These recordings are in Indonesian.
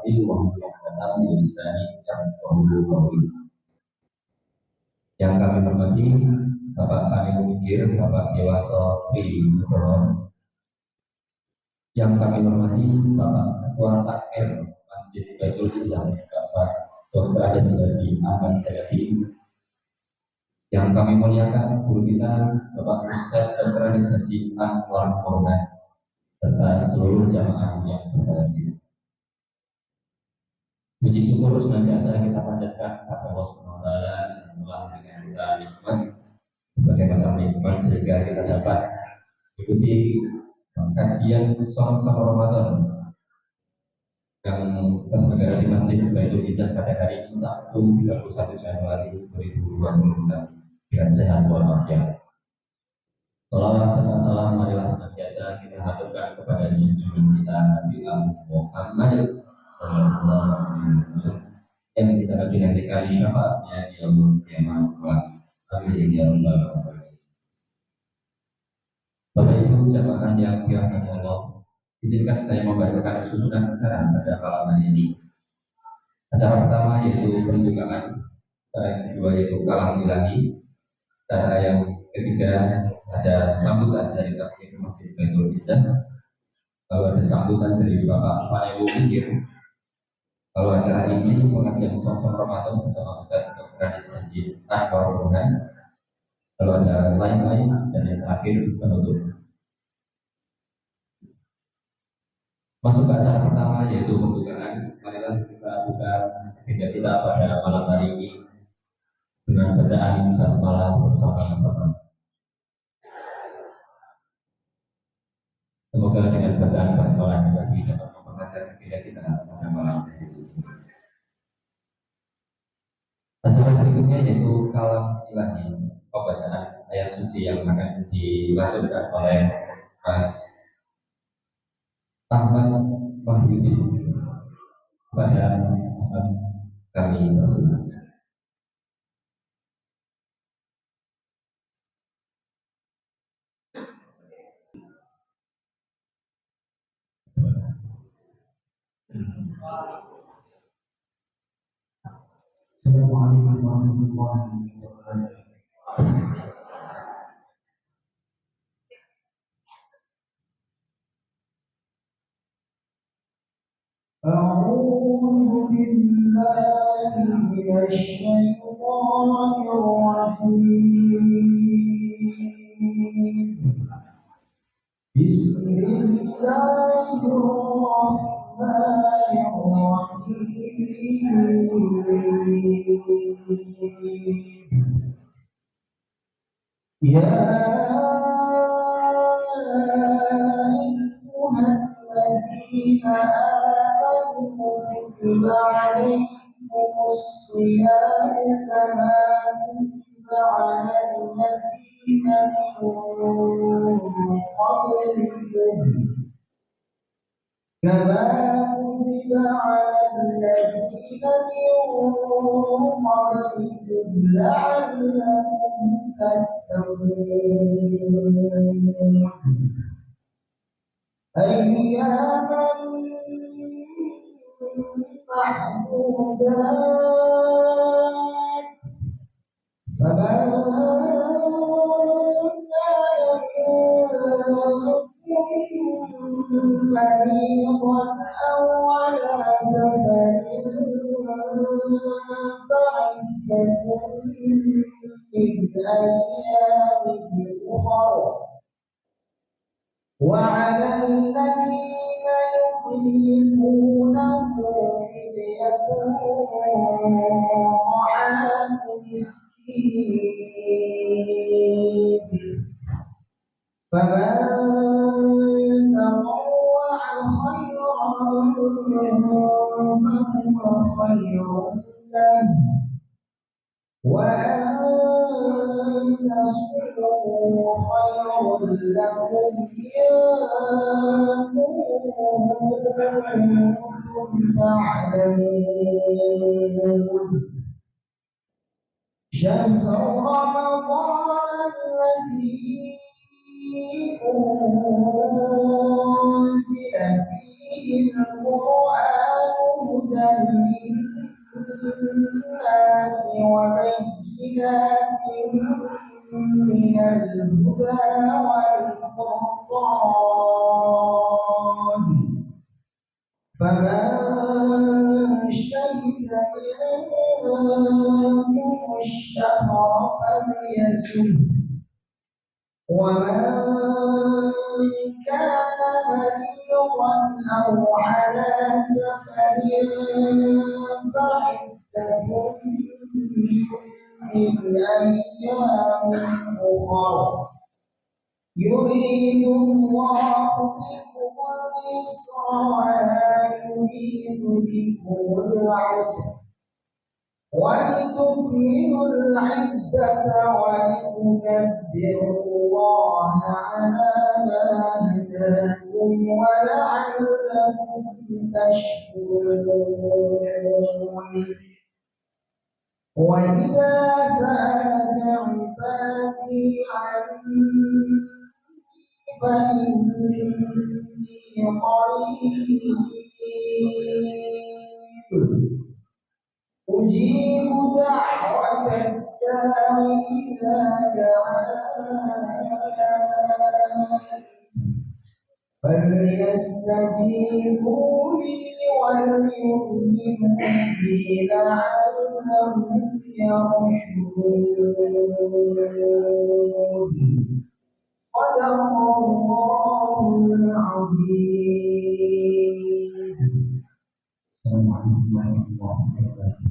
Al-Fatih wa muhammadatan bilisani yang kami hormati Bapak Pani Mikir, Bapak Dewato Pri Nugroho, yang kami hormati Bapak Ketua Takmir Masjid Baitul Izzah, Bapak Dr. Ades Haji Ahmad Jayadi, yang kami muliakan guru kita Bapak Ustadz Dr. Ades Haji Anwar Korban, serta seluruh jamaah yang berbahagia. Puji syukur senantiasa kita panjatkan kepada Allah SWT yang telah memberikan kita nikmat, berbagai macam nikmat, sehingga kita dapat ikuti kajian sama Ramadan yang terselenggara di Masjid Baitul Izzah pada hari ini Sabtu 31 Januari 2026 dengan sehat walafiat. Salawat serta salam marilah senantiasa kita haturkan kepada junjungan kita Nabi Muhammad sallallahu alaihi wasallam yang kita nantikan syafaatnya di yaumul qiyamah. Amin ya rabbal alamin. Bapak Ibu jamaah yang dirahmati Allah, izinkan saya membacakan susunan acara pada malam hari ini. Acara pertama yaitu pembukaan, acara yang kedua yaitu kalam ilahi, acara yang ketiga ada sambutan dari Takmir Masjid Baitul Izzah, lalu ada sambutan dari Bapak Pani Mikir. Lalu acara ini pengajian Som-Som Ramadan bersama Ustaz Dr. Ades Haji Anwar Korban. Lalu ada lain-lain dan yang terakhir penutup. Masuk ke acara pertama yaitu pembukaan. Marilah kita buka agenda kita pada malam hari ini dengan bacaan basmalah bersama-sama. Semoga dengan bacaan basmalah tadi dapat memperlancar agenda kita pada malam hari ini. Acara berikutnya yaitu kalam ilahi, pembacaan ayat suci yang akan dilakukan oleh Mas Ahmad Wahyudi pada Mas Ahmad kami tersebut. Assalamualaikum warahmatullahi wabarakatuh. أعوذ بالله من الشيطان الرجيم بسم الله الرحمن الرحيم يا أيها الذين آمنوا كتب عليكم الصيام كما كتب على الذين من قبلكم لعلكم تتقون أياما معدودات فمن مريضا أو على سفر فعدة من أيام أخر وعلى الذين يطيقونه فدية طعام مسكين فمن تطوع خيرا فهو خير له وأن تصوموا خير لكم إن كنتم تعلمون شهر رمضان الذي أنزل فيه القرآن فمن شهد منكم الشهر فليصم ومن كان مريضا أو على سفر فعدة من أيام أخر يريد الله بكم اليسر ولا يريد بكم العسر ولتكملوا العدة ولتكبروا الله على ما هداكم ولعلكم تشكرون وإذا سألك عبادي عني فإني قريب أجيب دعوة الداع إذا دعان فليستجيبوا لي وليؤمنوا بي لعلهم يرشدون صدق الله العظيم. Assalamualaikum warahmatullahi wabarakatuh.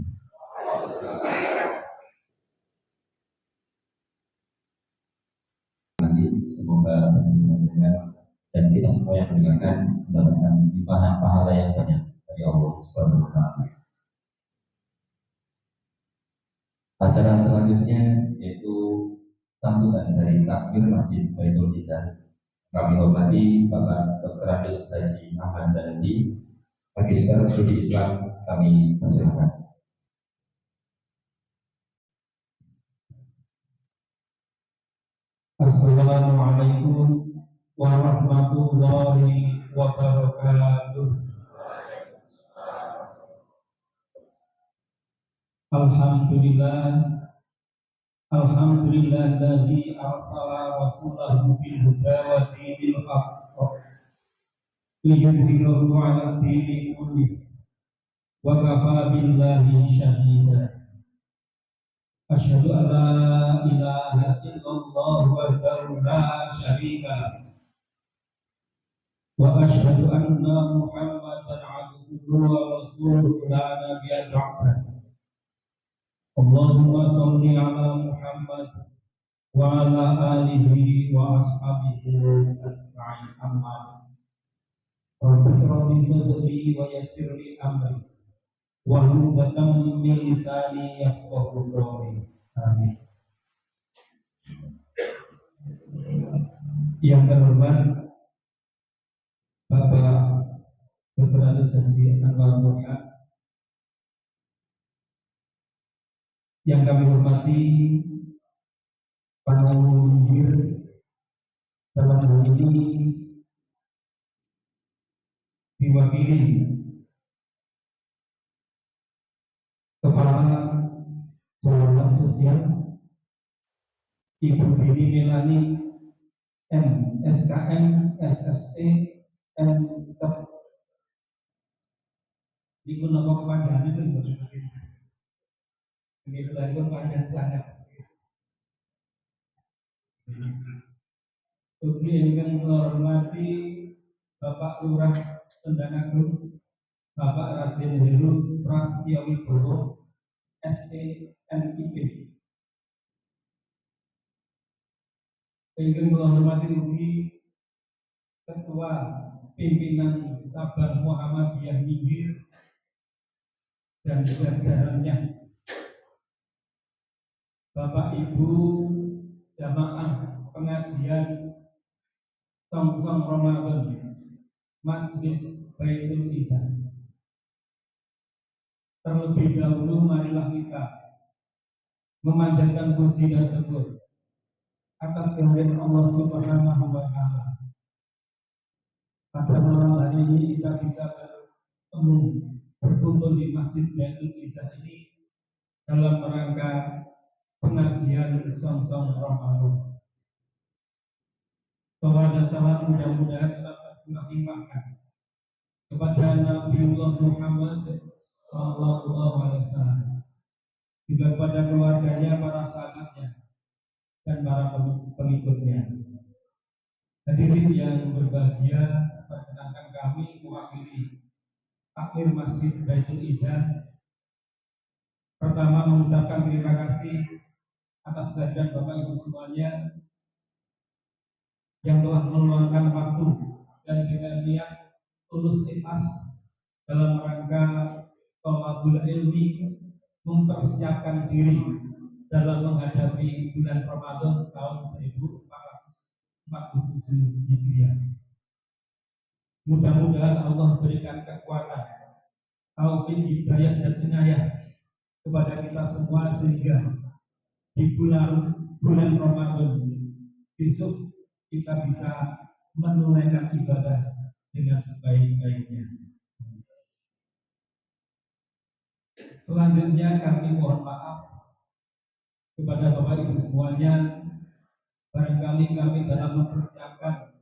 Semoga mendengar dan kita semua yang mendengarkan mendapatkan limpahan pahala yang banyak dari Allah Subhanahu wa Ta'ala. Acara selanjutnya yaitu sambutan dari takmir Masjid Baitul Izan. Kami hormati Bapak Dr. Andes Haji Ahmad Zanandi, Magister Studi Islam. Kami persilakan. Assalamualaikum warahmatullahi wabarakatuh. Alhamdulillah arsala rasulahu bil huda wa dinil haqq liyudhhirahu 'ala dini kullihi wa kafa billahi shahida. Asyhadu an la ilaha illallah wahdahu la syarika lahu wa asyhadu anna Muhammadan 'abduhu wa rasuluhu la nabiyya ba'dahu. Allahumma shalli 'ala Muhammad wa 'ala alihi wa ashabihi ajma'in. Amma ba'du. Rabbi sadri wa yassir li amri wahlul 'uqdatam min lisani yafqahu qawli. Amin. Yang terhormat Bapak Dr. Andes Haji Anwar Muhammad, yang kami hormati para muhir dalam hal ini diwakili Kepala Jabatan Sosial Ibu Dini Melani M. SKM SSE M. Di Gunung Panjang itu begitu lagi panjang sangat. Ugi ingkang menghormati Bapak Lurah Sendanagung, Bapak Raden Heru Prasetyo Wibowo SEMIP. Ingkang menghormati ugi Ketua Pimpinan Cabang Muhammadiyah Minggir dan jajarannya, Bapak Ibu jamaah pengajian Song-Song Ramadan Majlis Baitul Izan. Terlebih dahulu marilah kita memanjatkan puji dan syukur atas kehadiran Allah Subhanahu wa Ta'ala. Pada malam hari ini kita bisa berkumpul di Masjid Baitul Izan ini dalam rangka pengajian Song-Song Ramadan. Salawat dan salam mudah-mudahan tetap tercurah limpahkan kepada Nabiullah Muhammad Sallallahu Alaihi Wasallam, juga kepada keluarganya, para sahabatnya, dan para pengikutnya. Hadirin yang berbahagia, perkenankan kami mewakili takmir Masjid Baitul Izan pertama mengucapkan terima kasih atas kehadiran Bapak Ibu semuanya yang telah meluangkan waktu dan dengan niat tulus ikhlas dalam rangka thalabul ilmi, mempersiapkan diri dalam menghadapi bulan Ramadan tahun 1447 Hijriah. Mudah-mudahan Allah berikan kekuatan, taufik, hidayah dan inayah kepada kita semua sehingga di bulan Ramadan besok kita bisa menunaikan ibadah dengan sebaik-baiknya. Selanjutnya kami mohon maaf kepada Bapak Ibu semuanya, barangkali kami dalam mempersiapkan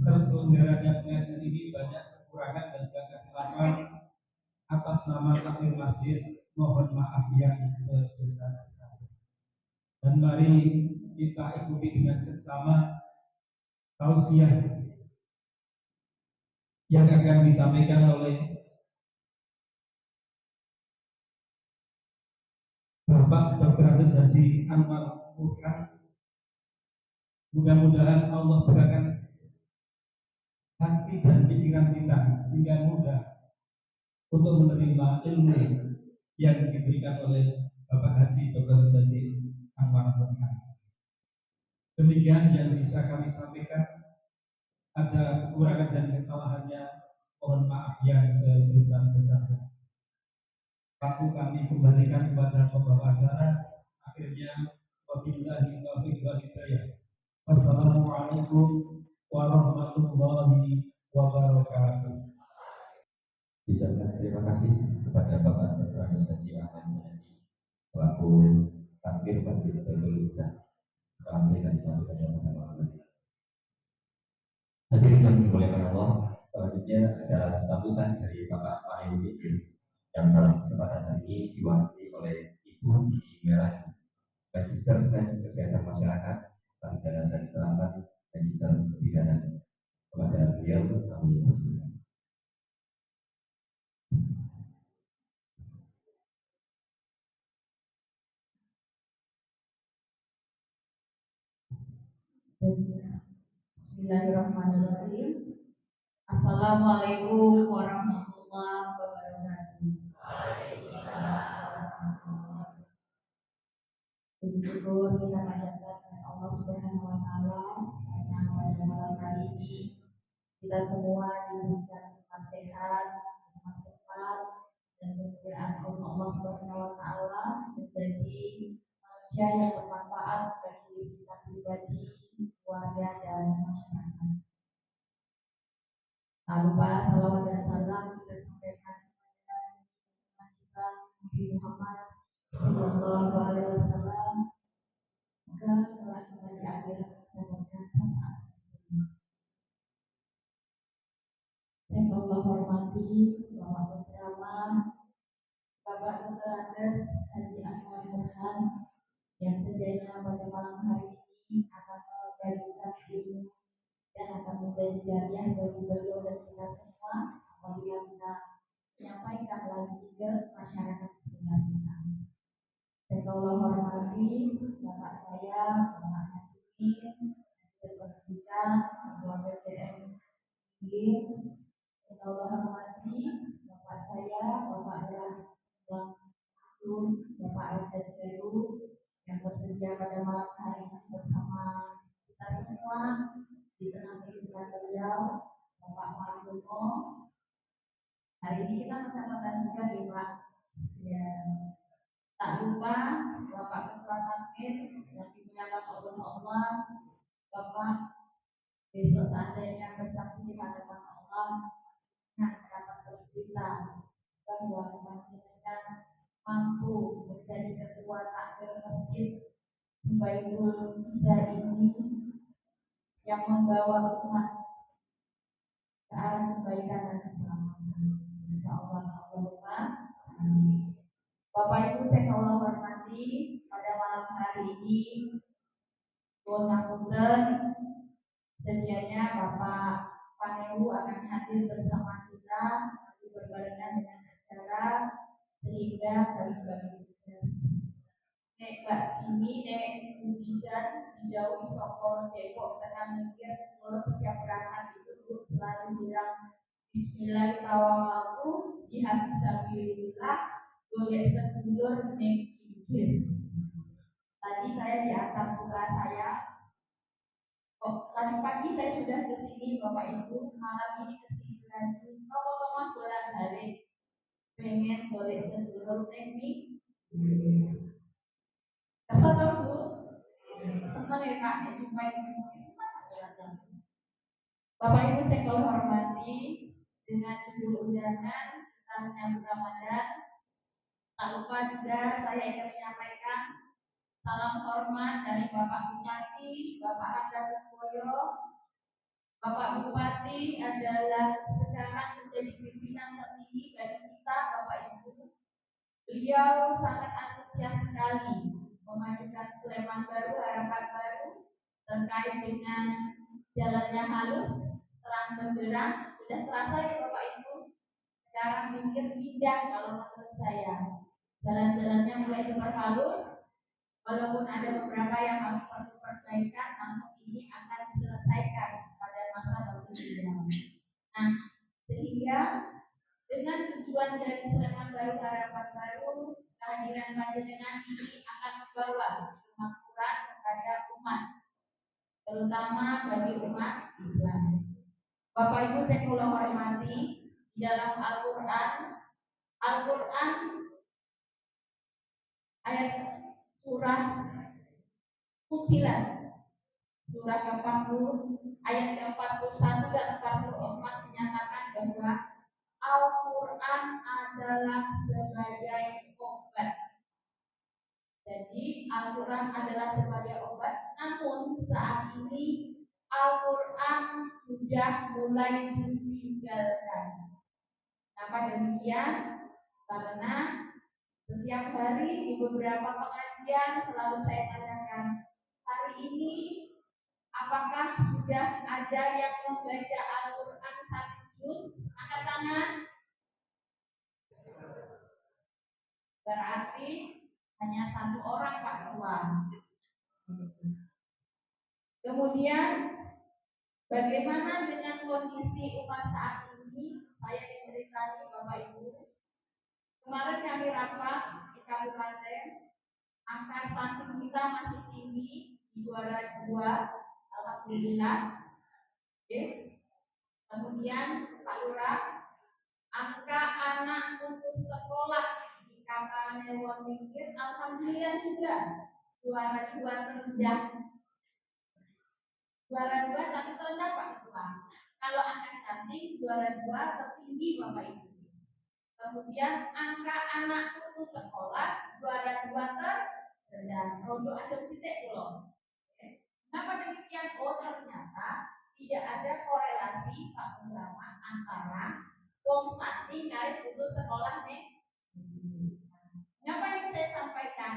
terselenggaranya pengajian ini banyak kekurangan dan juga kekeliruan. Atas nama takmir masjid mohon maaf yang sebesar-besarnya. Dan mari kita ikuti dengan seksama tausiah yang akan disampaikan oleh Bapak Dr. Andes Haji Anwar Burhan. Mudah-mudahan Allah berikan hati dan pikiran kita sehingga mudah untuk menerima ilmu yang diberikan oleh Bapak Haji Dr. Haji Anwar Burhan. Demikian yang bisa kami sampaikan. Ada kekurangan dan kesalahannya, mohon maaf yang sebesar-besarnya. Waktu kami kembalikan kepada pembawa acara. Akhirnya, wabillahi taufiq wal hidayah. Wassalamualaikum warahmatullahi wabarakatuh. Diucapkan terima kasih kepada Bapak Dr. Andes Haji Ahmad Janadi selaku takmir Masjid Baitul Izan. Kami akan disampaikan dalam malam. Hadirin yang dimuliakan Allah, selanjutnya adalah sambutan dari Bapak Mahyudin yang dalam kesempatan hari ini diwakili oleh Ibu Didi Merah, Magister Sains Kesehatan Masyarakat, Sarjana Sains Terapan, Magister Kebidanan. Kepada beliau kami persilakan. Bismillahirrahmanirrahim. Assalamualaikum warahmatullahi wabarakatuh. Puji syukur kita panjatkan kepada Allah Subhanahu wa taala karena pada malam hari ini kita semua diberikan tempat sehat, tempat sehat, dan kemuliaan Allah Subhanahu wa taala menjadi manusia yang bermanfaat bagi diri kita pribadi, keluarga, dan masyarakat. Tak lupa salawat dan salam kita sampaikan kepada kita Nabi Muhammad Sallallahu Alaihi Wasallam. Semoga telah kembali akhirat mendapatkan sama. Saya Allah hormati Bapak Penceramah, Bapak Dr. Andes Haji Anwar Burhan yang sedianya pada malam hari ini akan membagikan ilmu dan akan menjadi jariah bagi beliau dan kita semua apabila kita menyampaikan lagi ke masyarakat sekitar kita. Saya Allah hormati Bapak saya, Bapak Hadirin, Pendidikan, Ketua PCM Inggil. Saya Allah hormati Bapak saya, Bapak Bang Abdul, Bapak Arden Peru yang bersedia pada malam hari ini bersama kita semua di tengah kesibukan beliau, Bapak Margono. Hari ini kita mencatatkan juga ya Pak. Ya, tak lupa Bapak Ketua Takmir yang dimuliakan oleh Allah, Bapak besok seandainya bersaksi di hadapan Allah, dapat bercerita bahwa panjenengan mampu menjadi ketua takmir masjid di Baitul Izan ini yang membawa umat ke arah kebaikan dan keselamatan. Insya Allah, amin. Bapak Ibu saya Allah hormati, pada malam hari ini Punten sedianya Bapak Panewu akan hadir bersama kita berbarengan dengan acara sehingga bagi-bagi tugas. Nek Mbak ini nek hujan dijauhi soko Depok tengah mikir kalau setiap berangkat itu selalu bilang Bismillahirrahmanirrahim jihad fisabilillah golek sedulur nek pikir. Tadi saya di antar putra saya. Tadi pagi saya sudah ke sini Bapak Ibu, malam ini ke sini lagi. Ngomong-ngomong bolak-balik, pengen boleh sedulur teknik. Kesel dong Bu, senang ya Kak, jumpa ibu senang. Bapak Ibu saya hormati, dengan judul undangan kita menyambut Ramadan. Tak lupa juga saya ingin menyampaikan salam hormat dari Bapak Bupati, Bapak Arda Kuswoyo. Bapak Bupati adalah sekarang menjadi pimpinan tertinggi bagi kita, Bapak Ibu. Beliau sangat antusias sekali memajukan Sleman Baru, harapan baru terkait dengan jalannya halus, terang benderang. Sudah terasa ya Bapak Ibu. Sekarang pikir indah kalau menurut saya. Jalan-jalannya mulai diperhalus. Walaupun ada beberapa yang harus perbaikan, namun ini akan diselesaikan pada masa berikutnya. Nah, sehingga dengan tujuan dari Sleman Baru Harapan Baru, kehadiran panjenengan ini akan membawa kemakmuran kepada umat, terutama bagi umat Islam. Bapak Ibu saya hormati, di dalam Al-Quran ayat surah Fusilat surah ke-40 ayat ke-41 dan 44 menyatakan bahwa Al-Quran adalah sebagai obat. Jadi Al-Quran adalah sebagai obat, namun saat ini Al-Quran sudah mulai ditinggalkan. Kenapa demikian? Karena setiap hari di beberapa pengajian selalu saya tanyakan, hari ini apakah sudah ada yang membaca Al-Quran 1 juz? Angkat tangan. Berarti hanya 1 orang Pak Ketua. Kemudian bagaimana dengan kondisi umat saat ini? Saya diceritani Bapak Ibu. Kemarin kami rapat di kabupaten, angka stunting kita masih tinggi di juara 2, alhamdulillah. Oke. Kemudian Pak Lurah, angka anak putus sekolah di Kapanewon Mikir, alhamdulillah juga juara 2 terendah. Juara 2 tapi terendah Pak Ketua. Kalau angka stunting juara 2 tertinggi Bapak Ibu. Kemudian angka anak putus sekolah juara 2 terendah. Rondo ada titik pulau. Kenapa demikian? Oh ternyata tidak ada korelasi Pak Muhammad antara wong stunting kali putus sekolah nih. Kenapa yang saya sampaikan?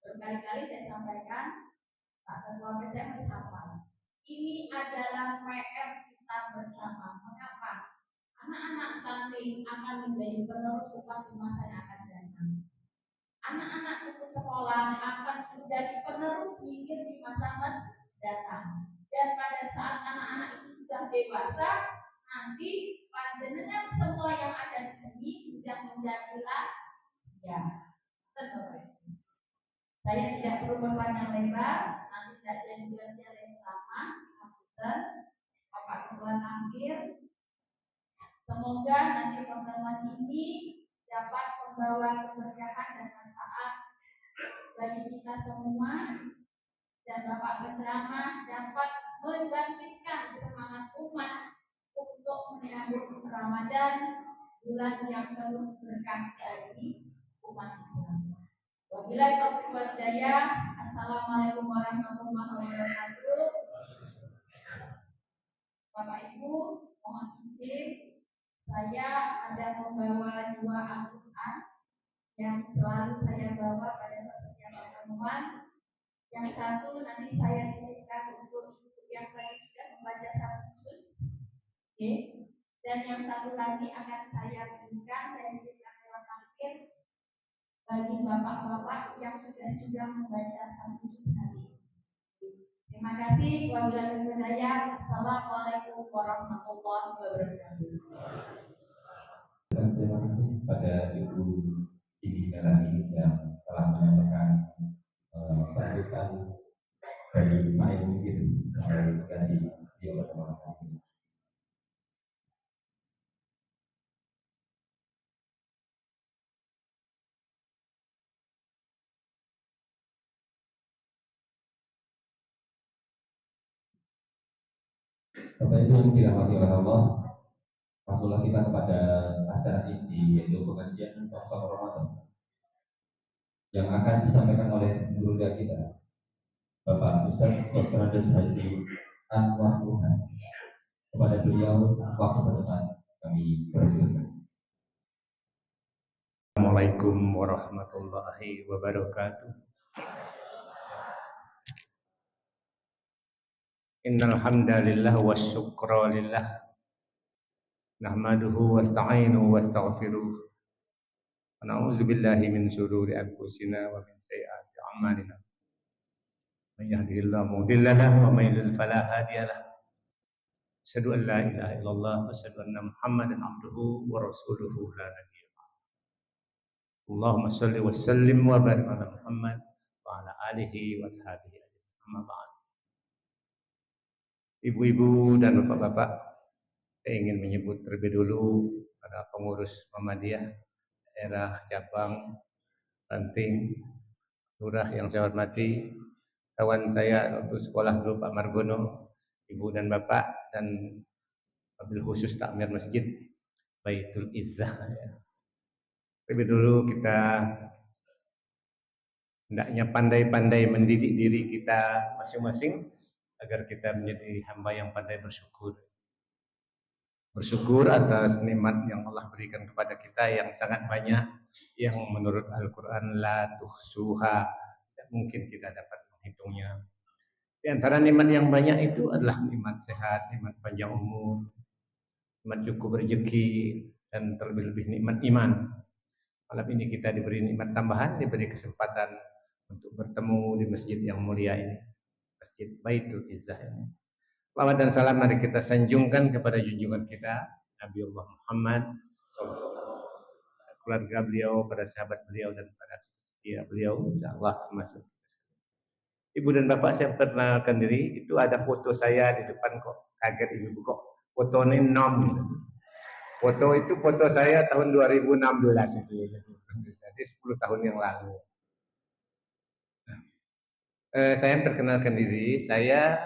Berkali-kali saya sampaikan, Pak Ketua PCM bersama. Ini adalah PR kita bersama. Mengapa? Anak-anak stunting akan menjadi penerus umat di masa yang akan datang. Anak-anak putus sekolah akan menjadi penerus mikir di masa mendatang. Dan pada saat anak-anak itu sudah dewasa, nanti panjenengan semua yang ada di sini sudah menjadi ya. Saya tidak perlu berpanjang lebar, nanti tidak jadi yang sama. Bapak Ketua tampil. Semoga nanti pertemuan ini dapat membawa keberkahan dan manfaat bagi kita semua, dan Bapak penceramah dapat membangkitkan semangat umat untuk menyambut Ramadan, bulan yang penuh berkah bagi umat Islam. Wabillahi taufiq wal hidayah. Assalamualaikum warahmatullahi wabarakatuh. Bapak Ibu, mohon izin, saya ada membawa 2 Al-Quran yang selalu saya bawa pada setiap pertemuan. Yang satu nanti saya titipkan untuk ibu yang tadi sudah membaca satu juz, oke. Dan yang satu lagi akan saya berikan, saya titipkan lewat akhir bagi bapak-bapak yang sudah juga membaca satu juz hari. Terima kasih. Wabillahi hidayah. Assalamualaikum warahmatullahi wabarakatuh. Dan terima kasih kepada Ibu Dini Melani yang telah menyampaikan sambutan dari Pak Ibu gitu dari dia pertemuan ini. Bapak Ibu yang dirahmati oleh Allah, masuklah kita kepada acara inti, yaitu pengajian Song-Song Ramadan yang akan disampaikan oleh guru kita, Bapak Ustaz Dr. Andes Haji Anwar Tuhan. Kepada beliau, waktu berdepan kami persilakan. Assalamualaikum warahmatullahi wabarakatuh. Innal hamdalillah wasyukra lillah. Nahmaduhu wasta'inuhu wastaghfiruh. Wa na'udzu billahi min syururi anfusina wa min sayyiati a'malina. May yahdihillahu mudilla lahu wa may yudlil fala hadiya lahu. Asyhadu an la ilaha illallah wa asyhadu anna Muhammadan abduhu wa rasuluhu la nabiyya ba'dahu. Allahumma shalli wa sallim wa barik ala Muhammad wa ala alihi wa sahbihi ajma'in. Amma ba'd. Ibu-ibu dan bapak-bapak, saya ingin menyebut terlebih dulu pada pengurus Muhammadiyah daerah cabang Banting, lurah yang saya hormati, kawan saya untuk sekolah dulu Pak Margono, ibu dan bapak, dan wabil khusus takmir masjid Baitul Izzah. Terlebih dulu kita hendaknya pandai-pandai mendidik diri kita masing-masing agar kita menjadi hamba yang pandai bersyukur. Bersyukur atas nikmat yang Allah berikan kepada kita yang sangat banyak, yang menurut Al-Quran la tuhsuha, tidak mungkin kita dapat menghitungnya. Di antara nikmat yang banyak itu adalah nikmat sehat, nikmat panjang umur, nikmat cukup rezeki, dan terlebih-lebih nikmat iman. Malam ini kita diberi nikmat tambahan, diberi kesempatan untuk bertemu di masjid yang mulia ini, Masjid Baitul Izzah ini. Salawat dan salam mari kita sanjungkan kepada junjungan kita Nabi Allah Muhammad SAW, keluarga beliau, para sahabat beliau, dan para setia beliau, insyaallah termasuk. Ibu dan bapak, saya perkenalkan diri. Itu ada foto saya di depan, kok kaget ibu kok fotonya nom. Foto itu foto saya tahun 2016 itu, jadi 10 tahun yang lalu. Saya perkenalkan diri, saya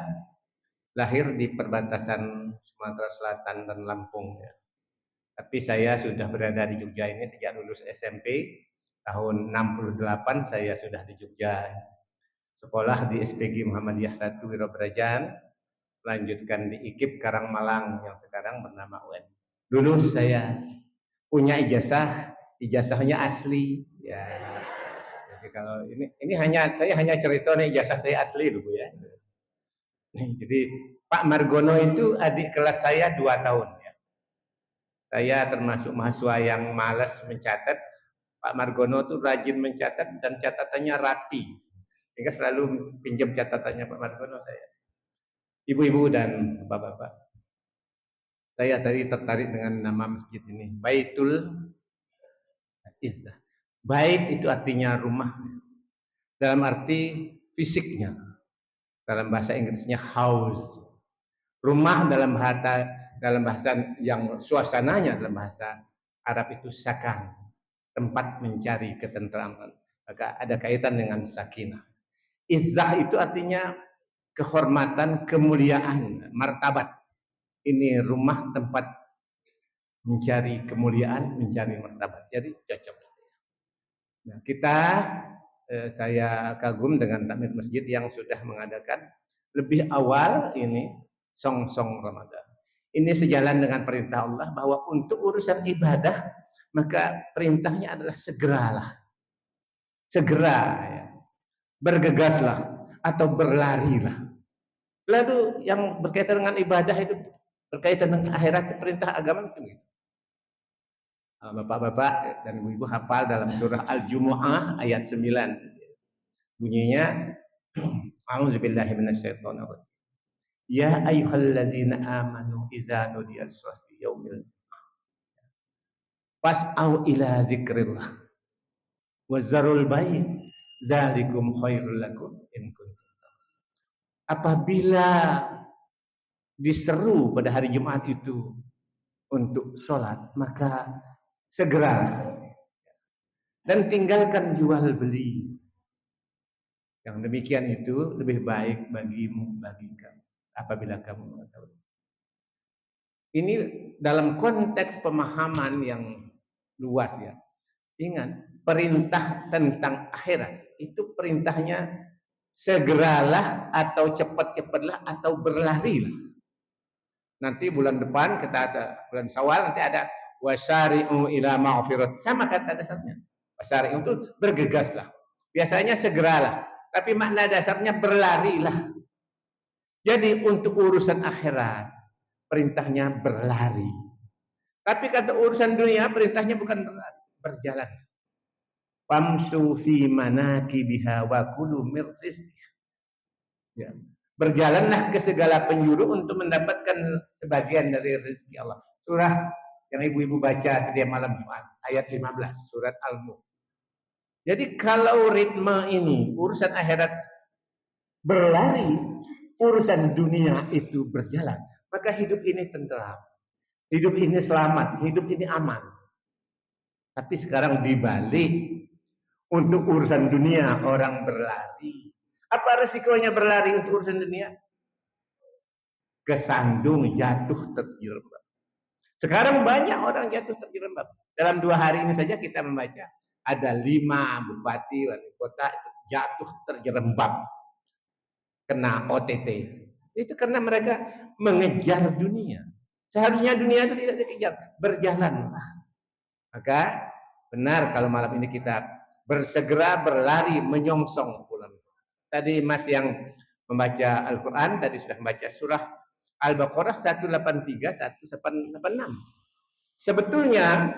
lahir di perbatasan Sumatera Selatan dan Lampung, ya. Tapi saya sudah berada di Jogja ini sejak lulus SMP tahun 68. Saya sudah di Jogja, sekolah di SPG Muhammadiyah 1 Wirobrajan, lanjutkan di IKIP Karangmalang yang sekarang bernama UN. Lulus saya punya ijazahnya asli, ya. Jadi kalau ini saya hanya cerita nih, ijazah saya asli dulu, ya. Jadi Pak Margono itu adik kelas saya 2 tahun, ya. Saya termasuk mahasiswa yang malas mencatat. Pak Margono itu rajin mencatat dan catatannya rapi, sehingga selalu pinjam catatannya Pak Margono saya. Ibu-ibu dan bapak-bapak, saya tadi tertarik dengan nama masjid ini, Baitul Izzah. Bait itu artinya rumah, dalam arti fisiknya. Dalam bahasa Inggrisnya house. Rumah dalam bahasa yang suasananya dalam bahasa Arab itu sakan, tempat mencari ketentraman. Maka ada kaitan dengan sakinah. Izzah itu artinya kehormatan, kemuliaan, martabat. Ini rumah tempat mencari kemuliaan, mencari martabat. Jadi cocok. Nah, saya kagum dengan takmir masjid yang sudah mengadakan lebih awal ini song-song Ramadan. Ini sejalan dengan perintah Allah bahwa untuk urusan ibadah maka perintahnya adalah segeralah, segera ya. Bergegaslah atau berlarilah. Lalu yang berkaitan dengan ibadah itu berkaitan dengan akhirat, perintah agama itu gitu. Bapak-bapak dan ibu-ibu hafal dalam surah Al-Jumu'ah ayat 9. Bunyinya A'udzubillahi minasyaitonir rajim. Ya ayyuhallazina amanu idza nudiya lis-salati yaumil fas'au ila dzikrillah wa zarul bai' dzalikum khairul lakum in kuntum. Apabila diseru pada hari Jumat itu untuk sholat, maka segera dan tinggalkan jual beli. Yang demikian itu lebih baik bagimu, bagi kamu, apabila kamu mengetahui. Ini dalam konteks pemahaman yang luas ya. Ingat, perintah tentang akhirat itu perintahnya segeralah atau cepat-cepatlah atau berlarilah. Nanti bulan depan bulan Syawal nanti ada wasari'u ila ma'firat. Sama kata dasarnya. Wasari'u itu bergegaslah. Biasanya segeralah, tapi makna dasarnya berlarilah. Jadi untuk urusan akhirat perintahnya berlari. Tapi kata urusan dunia perintahnya bukan berlari, berjalan. Famsu fi manakibiha wa kulu mir rizqiha. Ya. Berjalanlah ke segala penjuru untuk mendapatkan sebagian dari rezeki Allah. Surah yang ibu-ibu baca setiap malam Jumat, ayat 15, surat Al-Mulk. Jadi kalau ritme ini, urusan akhirat berlari, urusan dunia itu berjalan, maka hidup ini tentram, hidup ini selamat, hidup ini aman. Tapi sekarang dibalik, untuk urusan dunia orang berlari. Apa resikonya berlari untuk urusan dunia? Kesandung, jatuh, terjerembab. Sekarang banyak orang jatuh terjerembab. Dalam 2 hari ini saja kita membaca ada 5 bupati wali kota jatuh terjerembab kena OTT. Itu karena mereka mengejar dunia. Seharusnya dunia itu tidak dikejar, berjalan. Maka benar kalau malam ini kita bersegera berlari menyongsong bulan. Tadi Mas yang membaca Al-Quran tadi sudah membaca surah Al-Baqarah 183 186. Sebetulnya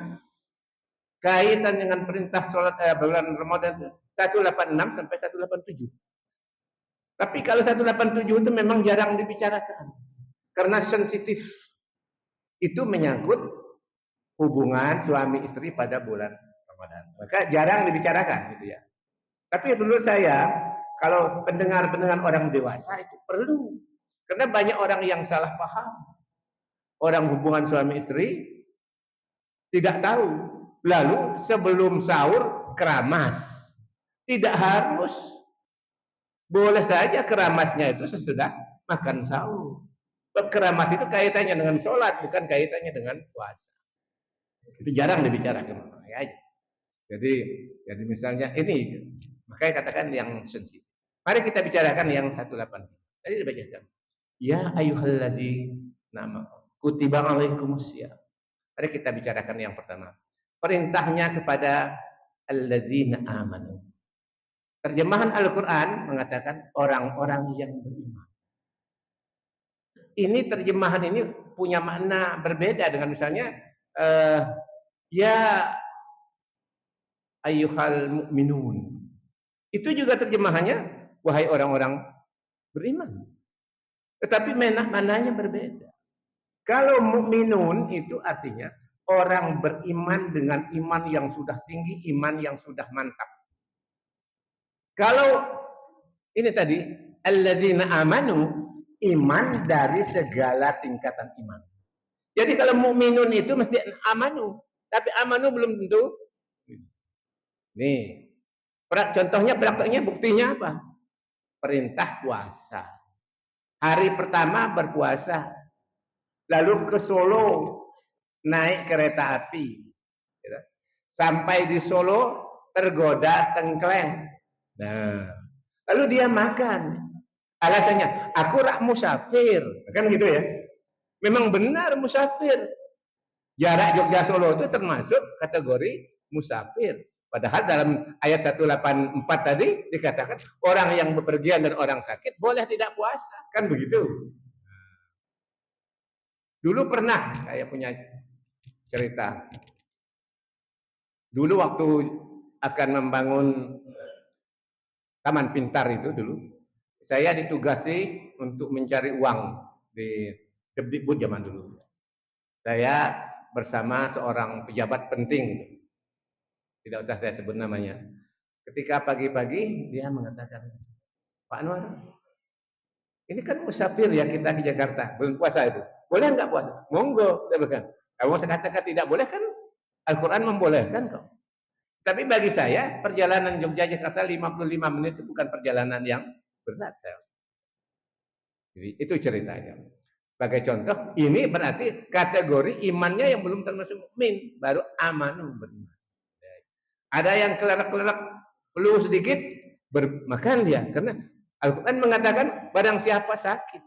kaitan dengan perintah sholat bulan Ramadan 186 sampai 187. Tapi kalau 187 itu memang jarang dibicarakan karena sensitif. Itu menyangkut hubungan suami istri pada bulan Ramadan. Maka jarang dibicarakan gitu ya. Tapi menurut saya kalau pendengar-pendengar orang dewasa itu perlu. Karena banyak orang yang salah paham. Orang hubungan suami istri tidak tahu. Lalu sebelum sahur keramas. Tidak harus. Boleh saja keramasnya itu sesudah makan sahur. Keramas itu kaitannya dengan sholat, bukan kaitannya dengan puasa. Itu jarang dibicarakan. Jadi misalnya ini, makanya katakan yang sensitif. Mari kita bicarakan yang 183. Tadi dibacakan. Ya ayyuhallazina kutiba alaikumusiyam. Mari kita bicarakan yang pertama. Perintahnya kepada allazina amanu. Terjemahan Al-Quran mengatakan orang-orang yang beriman. Ini terjemahan ini punya makna berbeda dengan misalnya ya ayyuhal mu'minun. Itu juga terjemahannya wahai orang-orang beriman. Tetapi maknanya berbeda. Kalau mukminun itu artinya orang beriman dengan iman yang sudah tinggi, iman yang sudah mantap. Kalau ini tadi alladzina amanu, iman dari segala tingkatan iman. Jadi kalau mukminun itu mesti amanu, tapi amanu belum tentu. Nih, contohnya prakteknya buktinya apa? Perintah puasa. Hari pertama berpuasa. Lalu ke Solo naik kereta api. Sampai di Solo tergoda tengkleng. Nah, lalu dia makan. Alasannya, aku rak musafir. Kan gitu ya. Memang benar musafir. Jarak Jogja Solo itu termasuk kategori musafir. Padahal dalam ayat 184 tadi dikatakan orang yang bepergian dan orang sakit boleh tidak puasa. Kan begitu. Dulu pernah saya punya cerita. Dulu waktu akan membangun Taman Pintar itu dulu, saya ditugasi untuk mencari uang di Kemdikbud zaman dulu. Saya bersama seorang pejabat penting, tidak usah saya sebut namanya. Ketika pagi-pagi dia mengatakan, Pak Anwar, ini kan musafir ya kita di Jakarta, belum puasa itu. Boleh nggak puasa? Monggo, saya bilang. Kalau saya katakan tidak boleh kan Al-Quran membolehkan kok. Tapi bagi saya perjalanan Jogja-Jakarta 55 menit itu bukan perjalanan yang berat. Jadi itu ceritanya. Sebagai contoh, ini berarti kategori imannya yang belum termasuk mukmin, baru amanu beriman. Ada yang kelerak-kelerak flu sedikit, makan dia. Karena Al-Quran mengatakan barang siapa sakit.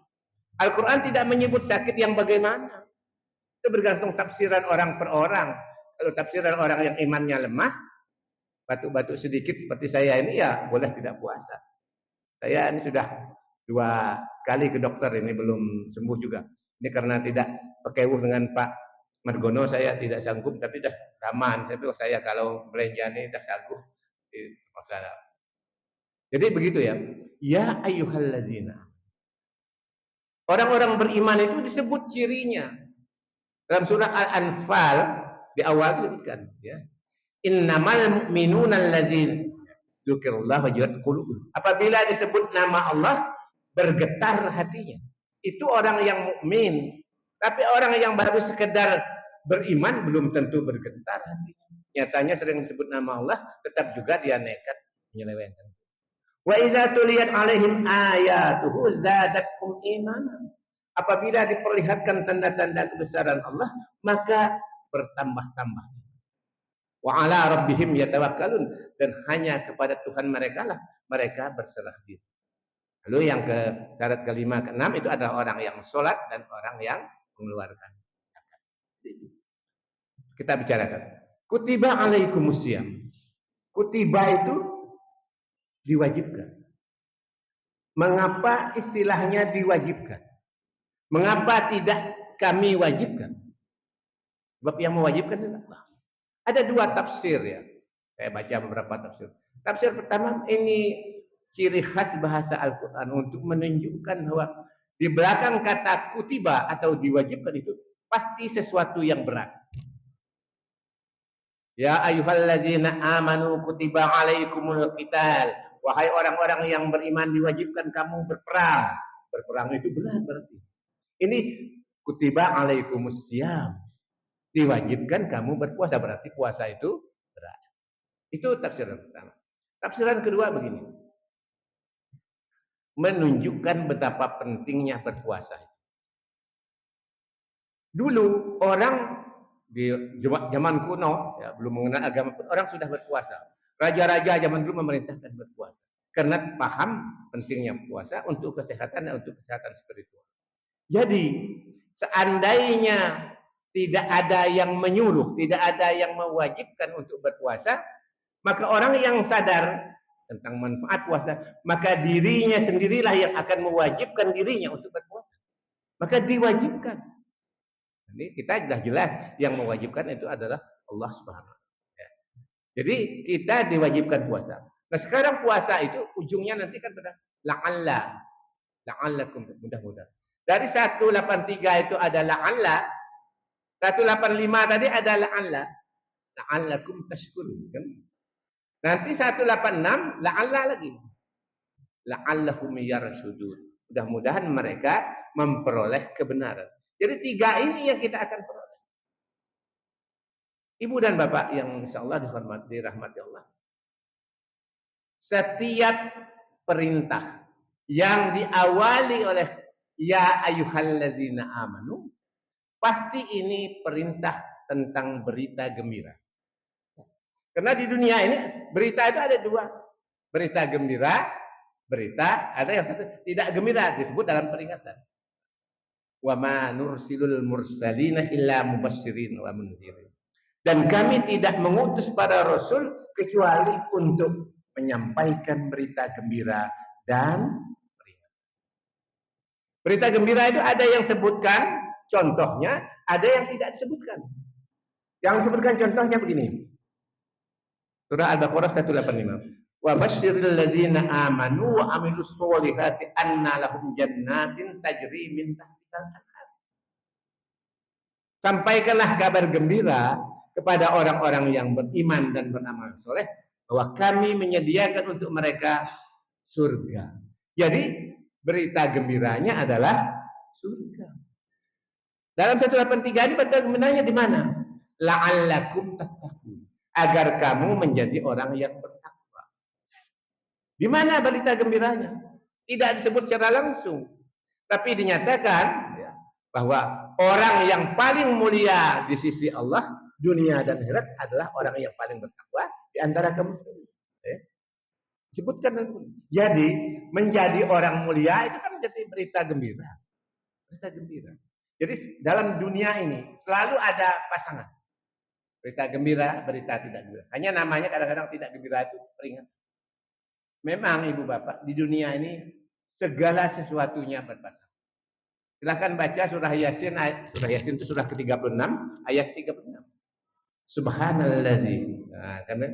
Al-Quran tidak menyebut sakit yang bagaimana. Itu bergantung tafsiran orang per orang. Kalau tafsiran orang yang imannya lemah, batuk-batuk sedikit seperti saya ini ya boleh tidak puasa. Saya ini sudah 2 kali ke dokter ini belum sembuh juga. Ini karena tidak pakai dengan Pak Margono saya tidak sanggup, tapi dah aman. Saya kalau belanja ini dah sanggup masalah. Jadi begitu ya. Ya ayyuhallazina. Orang-orang beriman itu disebut cirinya. Dalam surah Al-Anfal di awal disebutkan ya. Innamal mu'minuna allazina dzukirullah wajilat qulubuhum. Apabila disebut nama Allah bergetar hatinya. Itu orang yang mukmin. Tapi orang yang baru sekedar beriman belum tentu bergetar hatinya. Nyatanya sering disebut nama Allah tetap juga dia nekat menyelewengkan. Wa idza tuliyat alaihim ayatuhu zadatkum imanan. Apabila diperlihatkan tanda-tanda kebesaran Allah maka bertambah-tambah. Wa ala rabbihim yatawakkalun, dan hanya kepada Tuhan mereka lah mereka berserah diri. Lalu yang syarat kelima, keenam itu adalah orang yang sholat dan orang yang mengeluarkan zakat. Kita bicarakan. Kutiba alaikumusiyam. Kutiba itu diwajibkan. Mengapa istilahnya diwajibkan? Mengapa tidak kami wajibkan? Sebab yang mewajibkan itu Allah. Ada 2 tafsir ya. Saya baca beberapa tafsir. Tafsir pertama ini ciri khas bahasa Al-Quran untuk menunjukkan bahwa di belakang kata kutiba atau diwajibkan itu pasti sesuatu yang berat. Ya ayyuhallazina amanu kutiba alaikumul qital. Wahai orang-orang yang beriman diwajibkan kamu berperang. Berperang itu berat berarti. Ini kutiba alaikumusiyam. Diwajibkan kamu berpuasa, berarti puasa itu berat. Itu tafsiran pertama. Tafsiran kedua begini. Menunjukkan betapa pentingnya berpuasa. Dulu orang di zaman kuno, ya, belum mengenal agama pun orang sudah berpuasa. Raja-raja zaman dulu memerintahkan berpuasa. Karena paham pentingnya puasa untuk kesehatan dan untuk kesehatan spiritual. Jadi, seandainya tidak ada yang menyuruh, tidak ada yang mewajibkan untuk berpuasa, maka orang yang sadar tentang manfaat puasa, maka dirinya sendirilah yang akan mewajibkan dirinya untuk berpuasa. Maka diwajibkan. Ini kita sudah jelas yang mewajibkan itu adalah Allah Subhanahu wa Ta'ala. Jadi kita diwajibkan puasa. Nah sekarang puasa itu ujungnya nanti kan pada la'allakum, mudah-mudahan. Dari 183 itu ada la'alla. 185 tadi ada la'allakum tashkurun kan? Nanti 186 la'alla lagi. La'allahum yarshudun. Mudah-mudahan mereka memperoleh kebenaran. Jadi 3 ini yang kita akan peroleh. Ibu dan bapak yang insyaallah dirahmati Allah. Setiap perintah yang diawali oleh ya ayyuhallazina amanu, pasti ini perintah tentang berita gembira. Karena di dunia ini berita itu ada 2. Berita gembira, berita ada yang satu tidak gembira disebut dalam peringatan. Wa ma nursilul mursalina illa mubasyširin wa mundzirin. Dan kami tidak mengutus para rasul kecuali untuk menyampaikan berita gembira dan peringatan. Berita gembira itu ada yang sebutkan contohnya, ada yang tidak disebutkan. Yang disebutkan contohnya begini. Surah Al-Baqarah 185. Wa basyiril ladzina amanu wa amilus sholihati anna lahum jannatin tajri min tahtiha al-anhar. Sampaikanlah kabar gembira kepada orang-orang yang beriman dan beramal soleh bahwa kami menyediakan untuk mereka surga. Jadi berita gembiranya adalah surga. Dalam 183 ini berita gembiranya di mana? La'allakum tattaqun, agar kamu menjadi orang yang bertakwa. Di mana berita gembiranya? Tidak disebut secara langsung, tapi dinyatakan ya, bahwa orang yang paling mulia di sisi Allah dunia dan akhirat adalah orang yang paling bertakwa di antara kamu sekalian. Sebutkan. Jadi menjadi orang mulia itu kan menjadi berita gembira. Berita gembira. Jadi dalam dunia ini selalu ada pasangan. Berita gembira, berita tidak gembira. Hanya namanya kadang-kadang tidak gembira itu peringatan. Memang ibu bapak di dunia ini segala sesuatunya berpasangan. Silahkan baca surah Yasin. Surah Yasin itu surah ke-36 ayat 36. Subhanallazi. Nah, karena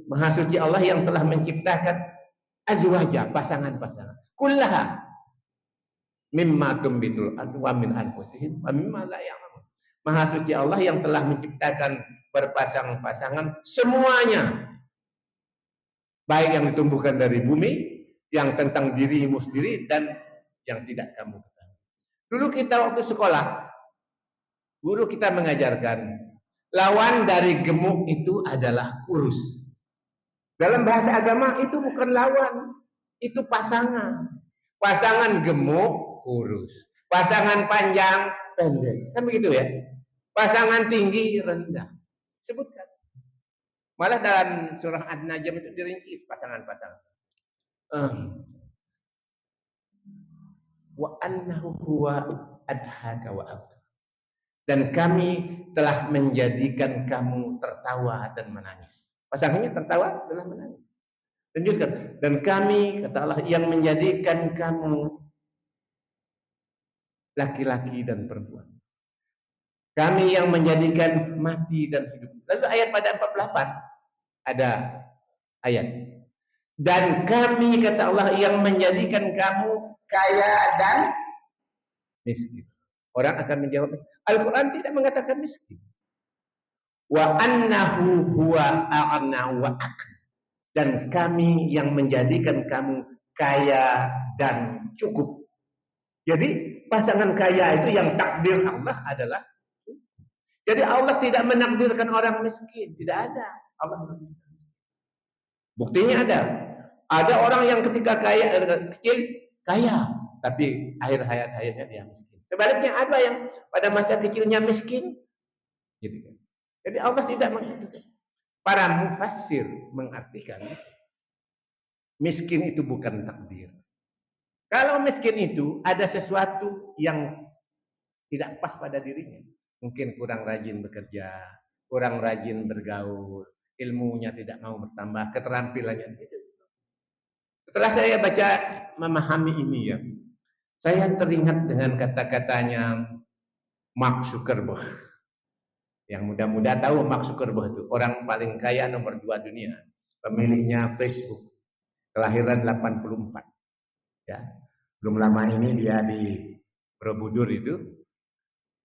Maha suci Allah yang telah menciptakan azwaja, pasangan-pasangan. Kullaha mimma tumbitul ardu wa min anfusihim wa mimma la ya'lamun. Maha suci Allah yang telah menciptakan berpasang-pasangan semuanya. Baik yang ditumbuhkan dari bumi, yang tentang dirimu sendiri dan yang tidak kamu ketahui. Dulu kita waktu sekolah, guru kita mengajarkan lawan dari gemuk itu adalah kurus. Dalam bahasa agama itu bukan lawan, itu pasangan. Pasangan gemuk, kurus. Pasangan panjang, pendek. Kan begitu ya? Pasangan tinggi, rendah. Sebutkan. Malah dalam surah An-Najm itu dirinci pasangan-pasangan. Wa annahu huwa adhaka wa abka. Dan kami telah menjadikan kamu tertawa dan menangis. Pasangannya tertawa dan menangis. Lanjutkan. Dan kami, kata Allah, yang menjadikan kamu laki-laki dan perempuan. Kami yang menjadikan mati dan hidup. Lalu ayat pada 48 ada ayat. Dan kami, kata Allah, yang menjadikan kamu kaya dan miskin. Orang akan menjawab, Al-Quran tidak mengatakan miskin. Wa annahu huwa a'na wa aqna. Dan kami yang menjadikan kamu kaya dan cukup. Jadi pasangan kaya itu yang takdir Allah adalah. Jadi Allah tidak menakdirkan orang miskin. Tidak ada. Allah menakdirkan. Buktinya ada. Ada orang yang ketika kecil kaya. Tapi akhir hayatnya dia miskin. Sebaliknya ada yang pada masa kecilnya miskin. Jadi Allah tidak mengartikan. Para mufassir mengartikan miskin itu bukan takdir. Kalau miskin itu ada sesuatu yang tidak pas pada dirinya. Mungkin kurang rajin bekerja, kurang rajin bergaul, ilmunya tidak mau bertambah, keterampilannya itu. Setelah saya baca memahami ini ya, saya teringat dengan kata-katanya Mark Zuckerberg. Yang mudah-mudah tahu Mark Zuckerberg itu orang paling kaya nomor 2 dunia, pemiliknya Facebook, kelahiran 84. Ya, belum lama ini dia di Borobudur itu,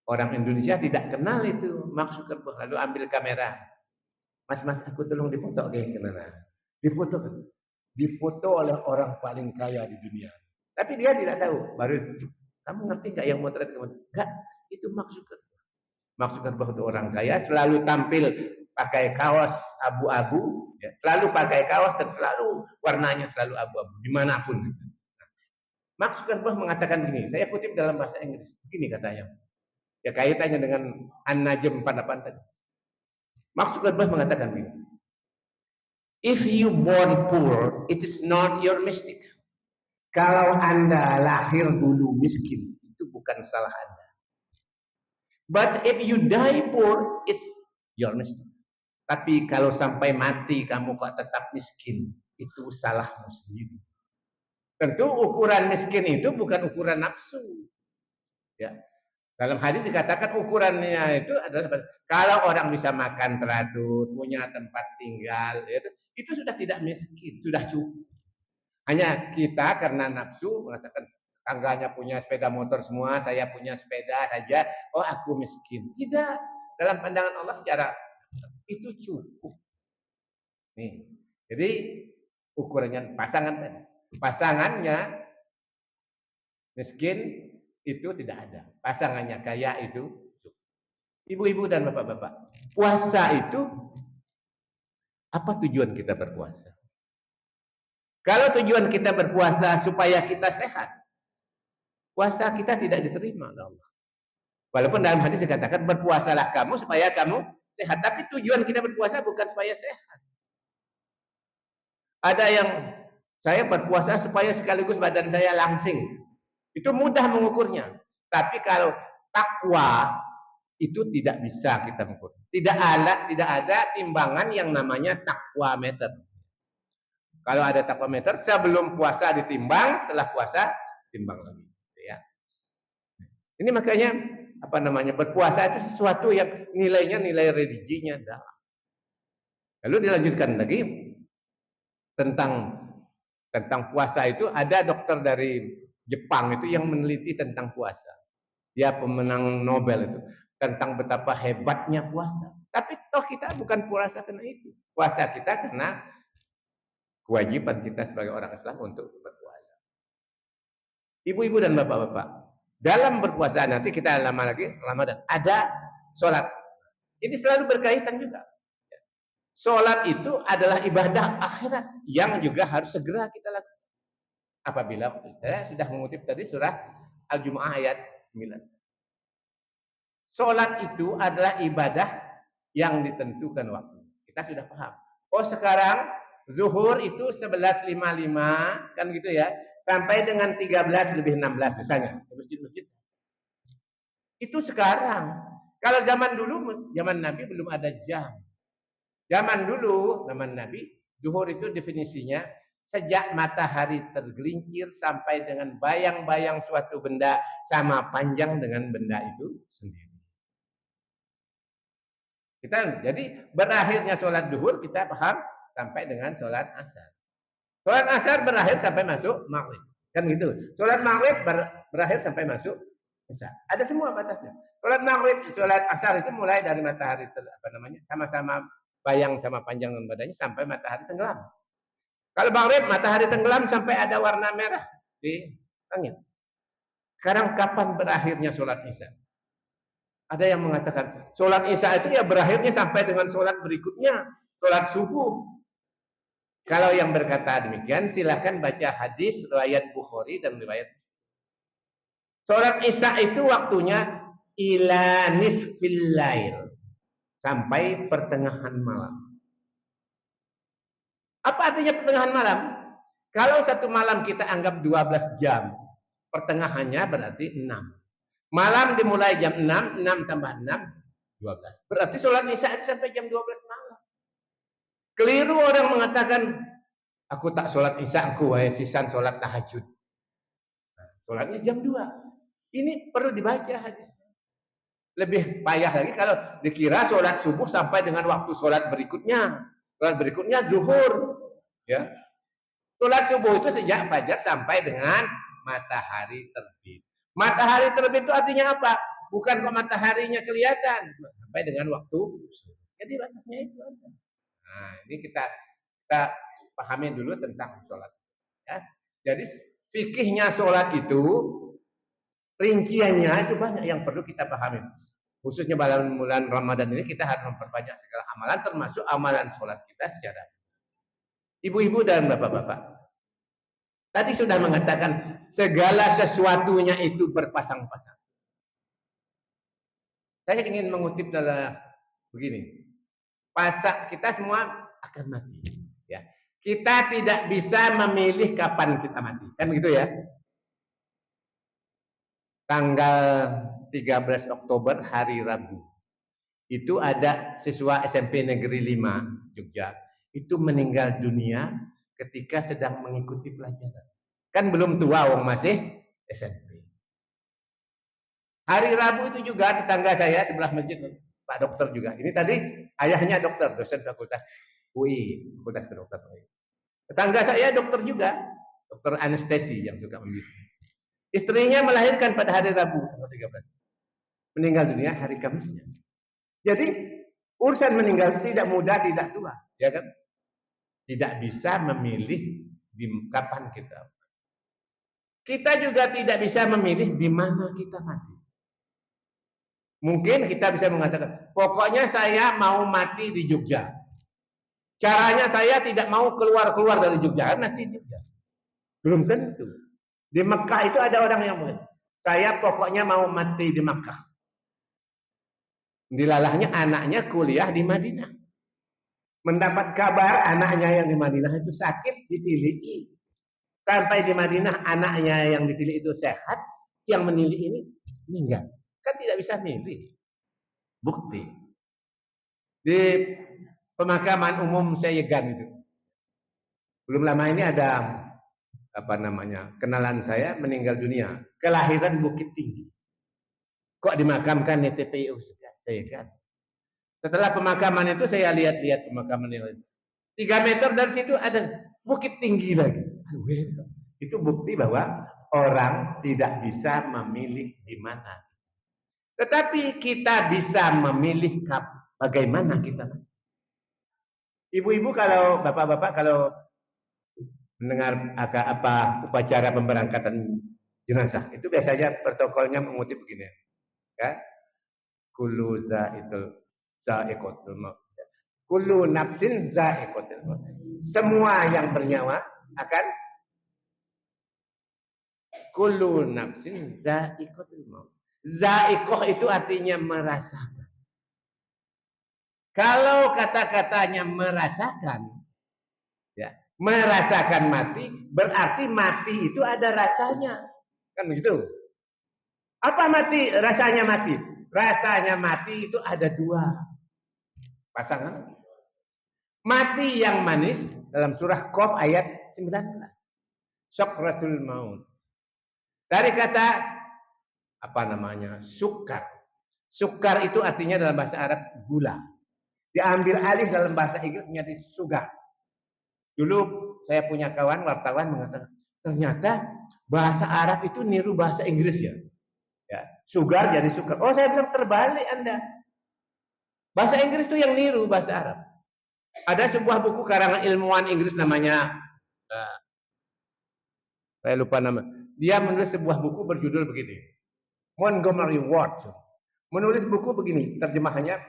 orang Indonesia tidak kenal itu Mark Zuckerberg. Lalu ambil kamera, mas aku tolong difoto kayak gimana? Difoto oleh orang paling kaya di dunia. Tapi dia tidak tahu. Baru kamu ngerti nggak yang motret kamu? Enggak, itu Mark Zuckerberg. Mark Zuckerberg itu orang kaya, selalu tampil pakai kaos abu-abu, ya, selalu pakai kaos dan selalu warnanya selalu abu-abu dimanapun. Mark Zuckerberg mengatakan gini, saya kutip dalam bahasa Inggris, begini katanya, ya kaitannya dengan An-Najm 48 tadi. Mark Zuckerberg mengatakan begini, if you born poor, it is not your mistake. Kalau Anda lahir dulu miskin, itu bukan salah Anda. But if you die poor, it's your mistake. Tapi kalau sampai mati kamu kok tetap miskin, itu salahmu sendiri. Tentu ukuran miskin itu bukan ukuran nafsu. Ya. Dalam hadis dikatakan ukurannya itu adalah kalau orang bisa makan teratur, punya tempat tinggal, itu sudah tidak miskin, sudah cukup. Hanya kita karena nafsu mengatakan tangganya punya sepeda motor semua, saya punya sepeda saja, oh aku miskin. Tidak, dalam pandangan Allah secara itu cukup. Nih, jadi ukurannya pasangannya miskin itu tidak ada. Pasangannya kaya itu cukup. Ibu-ibu dan bapak-bapak, puasa itu apa tujuan kita berpuasa? Kalau tujuan kita berpuasa supaya kita sehat, puasa kita tidak diterima oleh Allah. Walaupun dalam hadis dikatakan berpuasalah kamu supaya kamu sehat, tapi tujuan kita berpuasa bukan supaya sehat. Ada yang saya berpuasa supaya sekaligus badan saya langsing. Itu mudah mengukurnya. Tapi kalau takwa itu tidak bisa kita mengukur. Tidak ada timbangan yang namanya takwa meter. Kalau ada takwa meter, sebelum puasa ditimbang, setelah puasa timbang lagi. Ya. Ini makanya berpuasa itu sesuatu yang nilai religinya dalam. Lalu dilanjutkan lagi tentang puasa itu, ada dokter dari Jepang itu yang meneliti tentang puasa. Dia pemenang Nobel itu tentang betapa hebatnya puasa. Tapi toh kita bukan puasa karena itu. Puasa kita karena kewajiban kita sebagai orang Islam untuk berpuasa. Ibu-ibu dan bapak-bapak, dalam berpuasa nanti kita lama lagi Ramadan ada sholat. Ini selalu berkaitan juga. Sholat itu adalah ibadah akhirat yang juga harus segera kita lakukan. Apabila saya sudah mengutip tadi surah Al-Jumu'ah ayat 9. Sholat itu adalah ibadah yang ditentukan waktu. Kita sudah paham. Oh sekarang zuhur itu 11.55 kan gitu ya. Sampai dengan 13 lebih 16 misalnya. Masjid-masjid. Itu sekarang. Kalau zaman dulu, zaman Nabi belum ada jam. Zaman dulu, zaman Nabi, zuhur itu definisinya sejak matahari tergelincir sampai dengan bayang-bayang suatu benda sama panjang dengan benda itu sendiri. Jadi berakhirnya sholat zuhur kita paham sampai dengan sholat asar. Sholat asar berakhir sampai masuk maghrib, kan gitu. Sholat maghrib berakhir sampai masuk isya. Ada semua batasnya. Sholat maghrib, sholat asar itu mulai dari matahari sama-sama bayang sama panjang badannya sampai matahari tenggelam. Kalau maghrib matahari tenggelam sampai ada warna merah di langit. Sekarang kapan berakhirnya sholat isya? Ada yang mengatakan sholat isya itu ya berakhirnya sampai dengan sholat berikutnya, sholat subuh. Kalau yang berkata demikian silahkan baca hadis riwayat Bukhari dan riwayat Muslim. Sholat isya itu waktunya ila nisfil lail, sampai pertengahan malam. Apa artinya pertengahan malam? Kalau satu malam kita anggap 12 jam, pertengahannya berarti 6. Malam dimulai jam 6, 6 tambah 6, 12. Berarti sholat isya itu sampai jam 12 malam. Keliru orang mengatakan, aku tak sholat isya, aku sisan sholat tahajud. Sholatnya jam 2. Ini perlu dibaca hadisnya. Lebih payah lagi kalau dikira sholat subuh sampai dengan waktu sholat berikutnya. Sholat berikutnya zuhur. Ya. Sholat subuh itu sejak fajar sampai dengan matahari terbit. Matahari terbit itu artinya apa? Bukan kok mataharinya kelihatan. Sampai dengan waktu. Jadi batasnya itu ada. Nah, ini kita pahami dulu tentang sholat. Ya. Jadi fikihnya sholat itu, rinciannya itu banyak yang perlu kita pahami. Khususnya bulan Ramadan ini kita harus memperbanyak segala amalan, termasuk amalan sholat kita secara. Ibu-ibu dan bapak-bapak. Tadi sudah mengatakan segala sesuatunya itu berpasang-pasang. Saya ingin mengutip dalam begini. Kita semua akan mati. Ya. Kita tidak bisa memilih kapan kita mati. Kan begitu ya? Tanggal 13 Oktober hari Rabu. Itu ada siswa SMP Negeri 5 Jogja. Itu meninggal dunia ketika sedang mengikuti pelajaran. Kan belum tua, wong masih SMP. Hari Rabu itu juga tetangga saya sebelah masjid, Pak Dokter juga. Ini tadi ayahnya dokter, dosen fakultas UI, fakultas kedokteran UI. Tetangga saya dokter juga, dokter anestesi yang suka membisu. Istrinya melahirkan pada hari Rabu tanggal 13. Meninggal dunia hari Kamisnya. Jadi urusan meninggal tidak muda, tidak tua, ya kan? Tidak bisa memilih di kapan kita. Kita juga tidak bisa memilih di mana kita mati. Mungkin kita bisa mengatakan, pokoknya saya mau mati di Jogja. Caranya saya tidak mau keluar dari Jogja, mati di Jogja. Belum tentu. Di Mekah itu ada orang yang mengatakan, saya pokoknya mau mati di Mekah. Dilalahnya anaknya kuliah di Madinah. Mendapat kabar anaknya yang di Madinah itu sakit, ditiliki. Sampai di Madinah anaknya yang ditiliki itu sehat, yang menilai ini meninggal. Kan tidak bisa milih. Bukti. Di pemakaman umum Seyegan itu. Belum lama ini ada kenalan saya meninggal dunia, kelahiran Bukit Tinggi. Kok dimakamkan di TPU Seyegan? Setelah pemakaman itu saya lihat pemakaman yang lain. 3 meter dari situ ada Bukit Tinggi lagi. Itu bukti bahwa orang tidak bisa memilih di mana. Tetapi kita bisa memilih bagaimana kita. Ibu-ibu kalau bapak-bapak kalau mendengar upacara pemberangkatan jenazah itu biasanya protokolnya mengutip begini, ya. Kullu za'iqatul maut. Kullu nafsin za'iqatul maut. Semua yang bernyawa akan kullu nafsin za'iqatul maut. Za'iqah itu artinya merasakan. Kalau kata-katanya merasakan, ya, merasakan mati, berarti mati itu ada rasanya. Kan begitu? Apa mati? Rasanya mati. Rasanya mati itu ada 2 pasangan. Mati yang manis dalam surah Qaf ayat 19. Sakratul maut. Dari kata sukar. Sukar itu artinya dalam bahasa Arab gula. Diambil alih dalam bahasa Inggris menjadi sugar. Dulu saya punya kawan wartawan mengatakan, ternyata bahasa Arab itu niru bahasa Inggris ya. Sugar jadi sukar. Oh, saya bilang terbalik Anda. Bahasa Inggris itu yang niru bahasa Arab. Ada sebuah buku karangan ilmuwan Inggris namanya, saya lupa nama. Dia menulis sebuah buku berjudul begini, Montgomery Ward. Menulis buku begini, terjemahannya,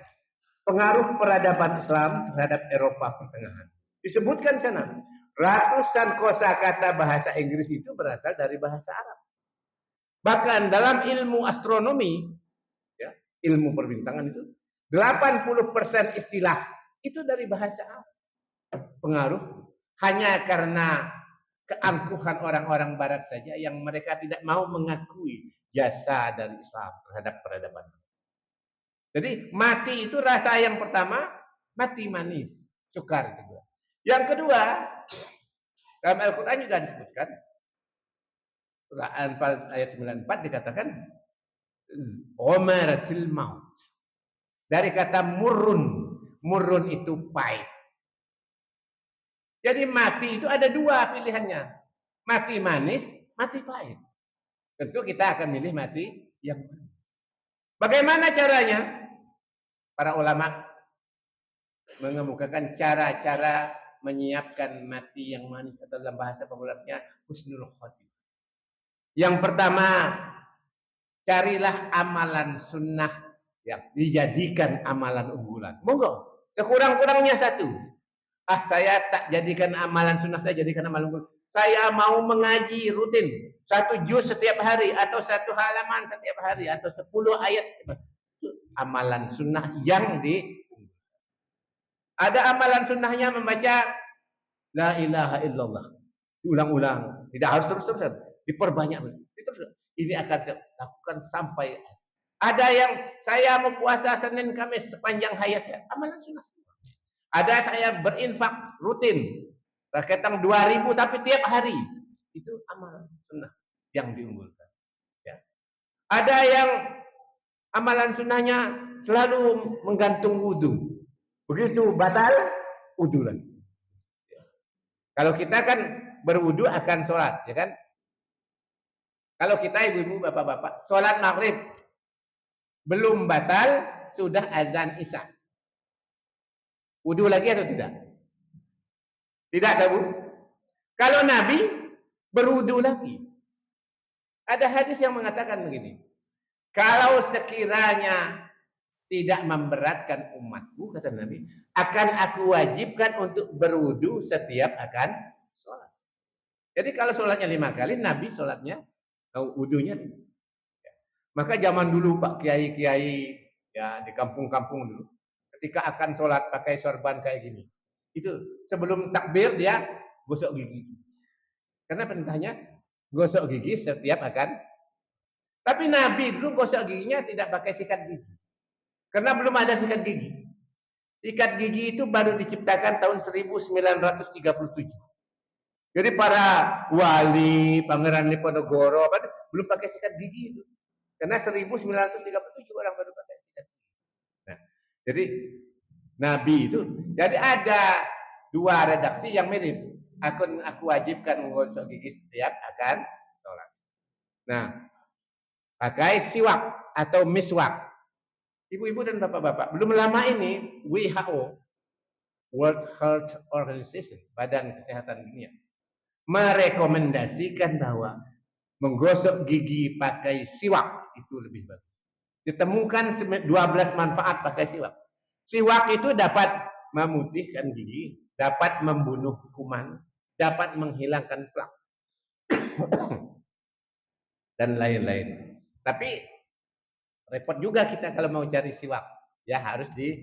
pengaruh peradaban Islam terhadap Eropa Pertengahan. Disebutkan sana, ratusan kosakata bahasa Inggris itu berasal dari bahasa Arab. Bahkan dalam ilmu astronomi, ya, ilmu perbintangan itu, 80% istilah itu dari bahasa Arab. Pengaruh hanya karena keangkuhan orang-orang Barat saja yang mereka tidak mau mengakui jasa dari Islam terhadap peradaban. Jadi mati itu rasa yang pertama, mati manis, sukar kedua. Yang kedua, dalam Al-Quran juga disebutkan, surah Al-Anfal ayat 94 dikatakan, Umaratil maut. Dari kata murrun, murrun itu pahit. Jadi mati itu ada 2 pilihannya, mati manis, mati pahit. Tentu kita akan milih mati yang manis. Bagaimana caranya? Para ulama mengemukakan cara-cara menyiapkan mati yang manis atau dalam bahasa populernya husnul khotimah. Yang pertama, carilah amalan sunnah yang dijadikan amalan unggulan. Monggo, sekurang-kurangnya 1. Saya tak jadikan amalan sunnah, saya jadikan amalan unggulan. Saya mau mengaji rutin 1 juz setiap hari atau 1 halaman setiap hari atau 10 ayat. Amalan sunnah yang ada amalan sunnahnya membaca La ilaha illallah. Diulang-ulang. Tidak harus terus-terusan. Diperbanyak. Ini akan saya lakukan sampai. Ada yang saya mau puasa Senin Kamis sepanjang hayat saya. Amalan sunnah. Ada saya berinfak rutin. Raketang 2000 tapi tiap hari. Itu amalan sunnah yang diunggulkan. Ya. Ada yang amalan sunnahnya selalu menggantung wudhu. Begitu batal, wudhu lagi. Ya. Kalau kita kan berwudhu akan sholat, ya kan? Kalau kita ibu-ibu, bapak-bapak, sholat maghrib belum batal, sudah azan isya. Wudhu lagi atau tidak? Tidak ada, Bu. Kalau Nabi berwudhu lagi. Ada hadis yang mengatakan begini. Kalau sekiranya tidak memberatkan umatku, kata Nabi, akan aku wajibkan untuk berwudhu setiap akan sholat. Jadi kalau sholatnya 5 kali, Nabi sholatnya, wudhunya. Maka zaman dulu Pak Kiai-Kiai ya di kampung-kampung dulu, ketika akan sholat pakai sorban kayak gini, itu sebelum takbir dia gosok gigi. Karena perintahnya gosok gigi setiap akan. Tapi Nabi dulu gosok giginya tidak pakai sikat gigi. Karena belum ada sikat gigi. Sikat gigi itu baru diciptakan tahun 1937. Jadi para wali, Pangeran Diponegoro belum pakai sikat gigi itu. Karena 1937 orang baru pakai sikat gigi. Nah, jadi Nabi itu, jadi ada 2 redaksi yang mirip. Aku wajibkan menggosok gigi setiap akan sholat. Nah, pakai siwak atau miswak. Ibu-ibu dan bapak-bapak, belum lama ini WHO, World Health Organization, Badan Kesehatan Dunia, merekomendasikan bahwa menggosok gigi pakai siwak itu lebih bagus. Ditemukan 12 manfaat pakai siwak. Siwak itu dapat memutihkan gigi, dapat membunuh kuman, dapat menghilangkan plak, dan lain-lain. Tapi repot juga kita kalau mau cari siwak. Ya harus di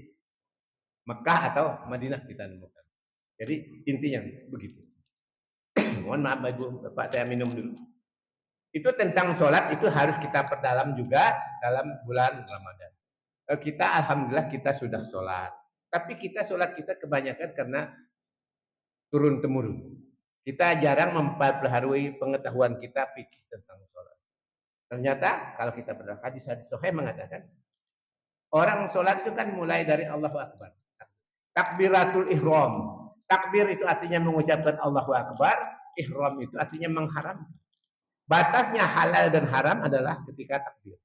Mekah atau Madinah kita nemukan. Jadi intinya begitu. Mohon maaf Ibu, Bapak saya minum dulu. Itu tentang sholat, itu harus kita perdalam juga dalam bulan Ramadan. Kita alhamdulillah kita sudah sholat. Tapi kita sholat kita kebanyakan karena turun-temurun. Kita jarang memperbaharui pengetahuan kita fikih tentang sholat. Ternyata kalau kita berdoa, hadis-hadis sahih mengatakan orang sholat itu kan mulai dari Allahu Akbar. Takbiratul ihram. Takbir itu artinya mengucapkan Allahu Akbar. Ihram itu artinya mengharam. Batasnya halal dan haram adalah ketika takbir.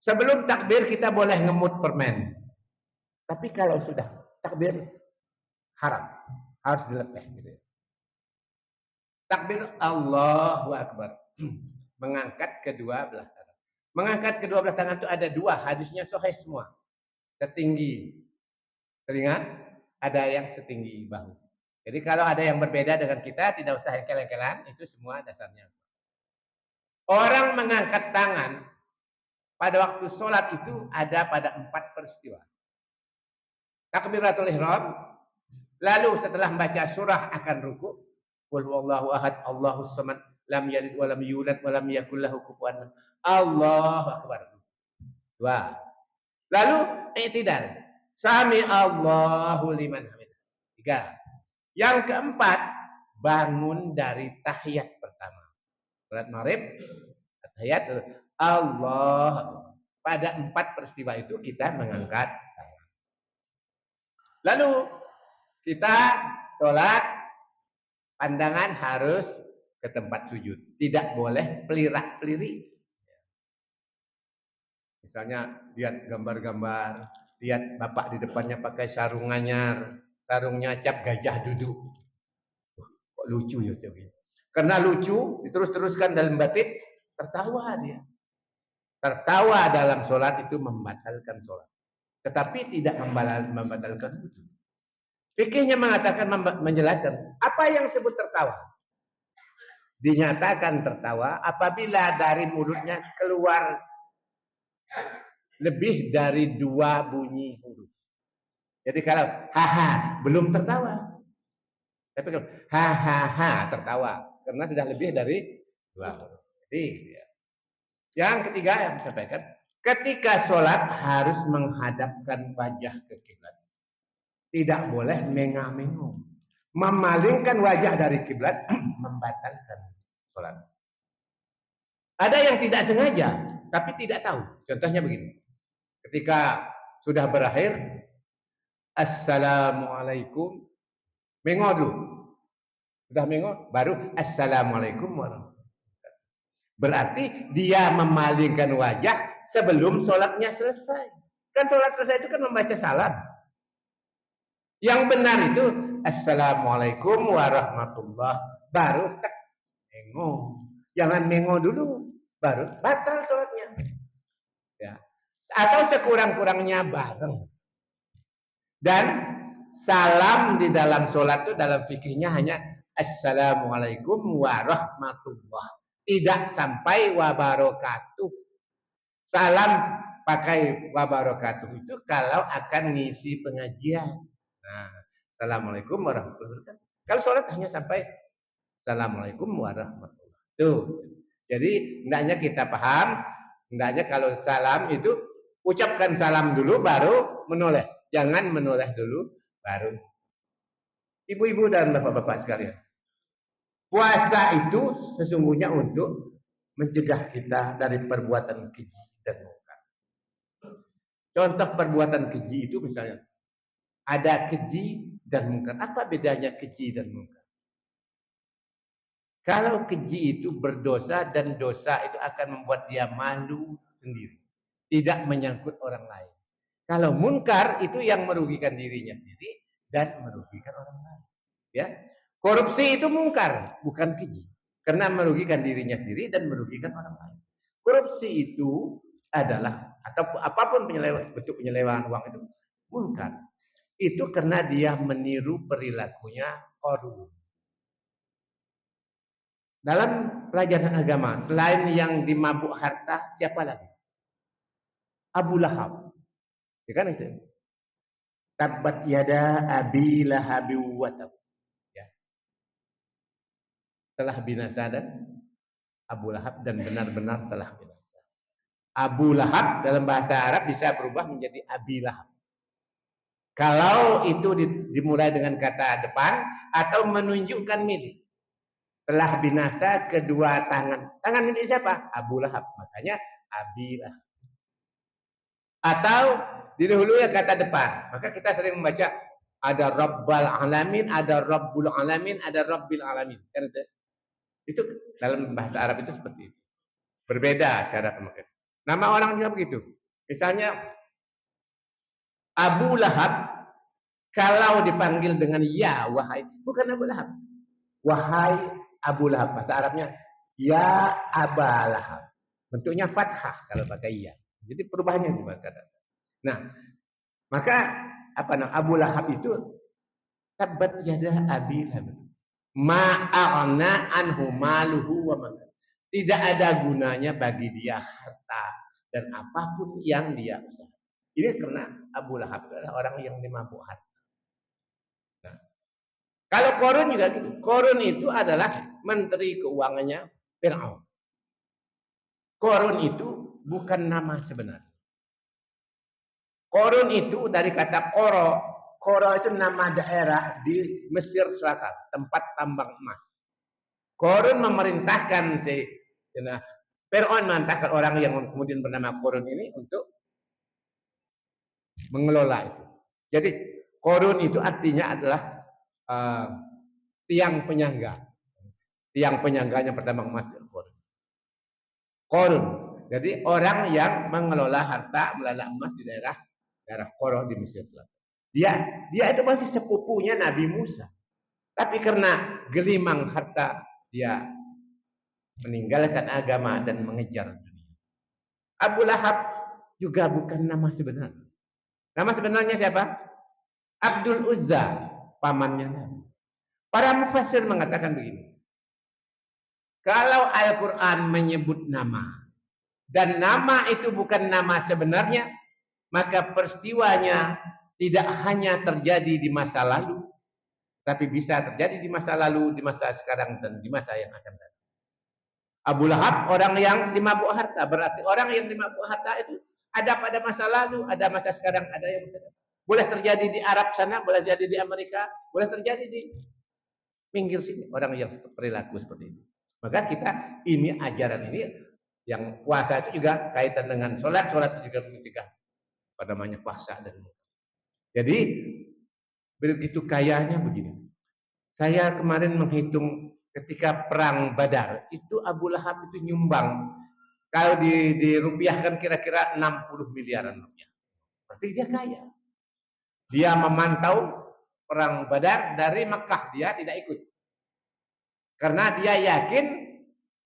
Sebelum takbir kita boleh ngemut permen. Tapi kalau sudah takbir haram, harus dilepeh gitu ya. Takbir Allahu Akbar. Mengangkat kedua belah tangan. Mengangkat kedua belah tangan itu ada 2, hadisnya sahih semua. Setinggi telinga, ada yang setinggi bahu. Jadi kalau ada yang berbeda dengan kita, tidak usah hengkel-hengkelan, itu semua dasarnya. Orang mengangkat tangan pada waktu sholat itu ada pada 4 peristiwa. Takbiratul ihram, lalu setelah membaca surah akan ruku, qul huwallahu ahad, Allahus samad, lam yalid wa lam yulad wa lam yakul lahu kufuwan ahad. Allahu akbar. 2. Lalu i'tidal. Sami Allahu liman hamidah. 3. Yang keempat, bangun dari tahiyat pertama. Salat maghrib, tahiyat Allah. Pada 4 peristiwa itu kita mengangkat tangan. Lalu kita sholat, pandangan harus ke tempat sujud. Tidak boleh pelirak-peliri. Misalnya lihat gambar-gambar, lihat bapak di depannya pakai sarung anyar, sarungnya cap gajah duduk. Kok lucu ya coba. Karena lucu, diterus-teruskan dalam batin, tertawa dia. Tertawa dalam sholat itu membatalkan sholat. Tetapi tidak membatalkan wudhu. Fikihnya mengatakan, menjelaskan, apa yang disebut tertawa? Dinyatakan tertawa apabila dari mulutnya keluar lebih dari 2 bunyi huruf. Jadi kalau haha belum tertawa. Tapi kalau hahaha tertawa karena sudah lebih dari 2 huruf. Jadi ya. Yang ketiga yang saya sampaikan, ketika sholat harus menghadapkan wajah ke kiblat. Tidak boleh mengah-mengah. Memalingkan wajah dari kiblat membatalkan sholat. Ada yang tidak sengaja, tapi tidak tahu. Contohnya begini. Ketika sudah berakhir, Assalamualaikum. Mengok dulu. Sudah mengok, baru Assalamualaikum warahmatullahi wabarakatuh. Berarti dia memalingkan wajah sebelum sholatnya selesai. Kan sholat selesai itu kan membaca salam. Yang benar itu Assalamualaikum warahmatullahi wabarakatuh. Baru tak mengok. Jangan mengok dulu, baru batal sholatnya. Ya. Atau sekurang-kurangnya bareng. Dan salam di dalam sholat itu dalam fikihnya hanya Assalamualaikum warahmatullahi. Tidak sampai wabarakatuh. Salam pakai wabarakatuh itu kalau akan ngisi pengajian. Nah, Assalamualaikum warahmatullahi wabarakatuh. Kalau sholat hanya sampai Assalamualaikum warahmatullahi wabarakatuh. Tuh. Jadi hendaknya kita paham, hendaknya kalau salam itu ucapkan salam dulu baru menoleh. Jangan menoleh dulu baru. Ibu-ibu dan bapak-bapak sekalian. Puasa itu sesungguhnya untuk mencegah kita dari perbuatan keji dan mungkar. Contoh perbuatan keji itu misalnya ada keji dan mungkar. Apa bedanya keji dan mungkar? Kalau keji itu berdosa dan dosa itu akan membuat dia malu sendiri. Tidak menyangkut orang lain. Kalau munkar itu yang merugikan dirinya sendiri dan merugikan orang lain. Ya. Korupsi itu mungkar, bukan keji. Karena merugikan dirinya sendiri dan merugikan orang lain. Korupsi itu adalah atau apapun bentuk penyelewengan uang itu mungkar. Itu karena dia meniru perilakunya korun. Dalam pelajaran agama, selain yang dimabuk harta, siapa lagi? Abu Lahab. Ya kan itu? Tabbat yada abi lahabi wa tab. Ya. Telah binasa dan Abu Lahab dan benar-benar telah binasa. Abu Lahab dalam bahasa Arab bisa berubah menjadi Abi Lahab. Kalau itu dimulai dengan kata depan atau menunjukkan milik. Telah binasa kedua tangan. Tangan milik siapa? Abu Lahab. Makanya Abi Lahab. Atau didahului kata depan. Maka kita sering membaca ada Rabbal Alamin, ada Rabbul Alamin, ada Rabbil Alamin. Kan itu dalam bahasa Arab itu seperti itu. Berbeda cara pemakaian. Nama orang juga begitu. Misalnya Abu Lahab kalau dipanggil dengan ya wahai, bukan Abu Lahab. Wahai Abu Lahab, bahasa Arabnya ya Aba Lahab. Bentuknya fathah kalau pakai ya. Jadi perubahannya gimana? Nah, maka apa namanya Abu Lahab itu tabbat yada Abi Lahab. Ma'ana anhu maluhu wa man. Tidak ada gunanya bagi dia harta dan apapun yang dia usaha. Ini karena Abu Lahab adalah orang yang dimabuk harta. Nah, kalau Korun juga gitu. Korun itu adalah menteri keuangannya Fir'aun. Korun itu bukan nama sebenarnya. Korun itu dari kata koro. Koro itu nama daerah di Mesir Selatan, tempat tambang emas. Korun memerintahkan Fir'aun memerintahkan orang yang kemudian bernama Korun ini untuk mengelola itu. Jadi Korun itu artinya adalah tiang penyangga. Tiang penyangganya pertambang emas Korun. Korun. Jadi orang yang mengelola harta melala emas di daerah Koro di Mesir Selatan. Dia itu masih sepupunya Nabi Musa. Tapi karena gelimang harta dia meninggalkan agama dan mengejar dunia. Abu Lahab juga bukan nama sebenarnya. Nama sebenarnya siapa? Abdul Uzza, pamannya Nabi. Para mufassir mengatakan begini. Kalau Al-Quran menyebut nama dan nama itu bukan nama sebenarnya, maka peristiwanya tidak hanya terjadi di masa lalu, tapi bisa terjadi di masa lalu, di masa sekarang, dan di masa yang akan datang. Abu Lahab orang yang dimabuk harta, berarti orang yang dimabuk harta itu ada pada masa lalu, ada masa sekarang, ada yang masa depan. Boleh terjadi di Arab sana, boleh terjadi di Amerika, boleh terjadi di pinggir sini, orang yang perilaku seperti itu. Maka kita ini ajaran ini yang puasa itu juga kaitan dengan sholat itu juga mencegah pada namanya puasa dan jadi begitu kayanya begini. Saya kemarin menghitung ketika perang Badar itu Abu Lahab itu nyumbang kalau dirupiahkan kira-kira 60 miliaran rupiah. Berarti dia kaya. Dia memantau perang Badar dari Mekah, dia tidak ikut. Karena dia yakin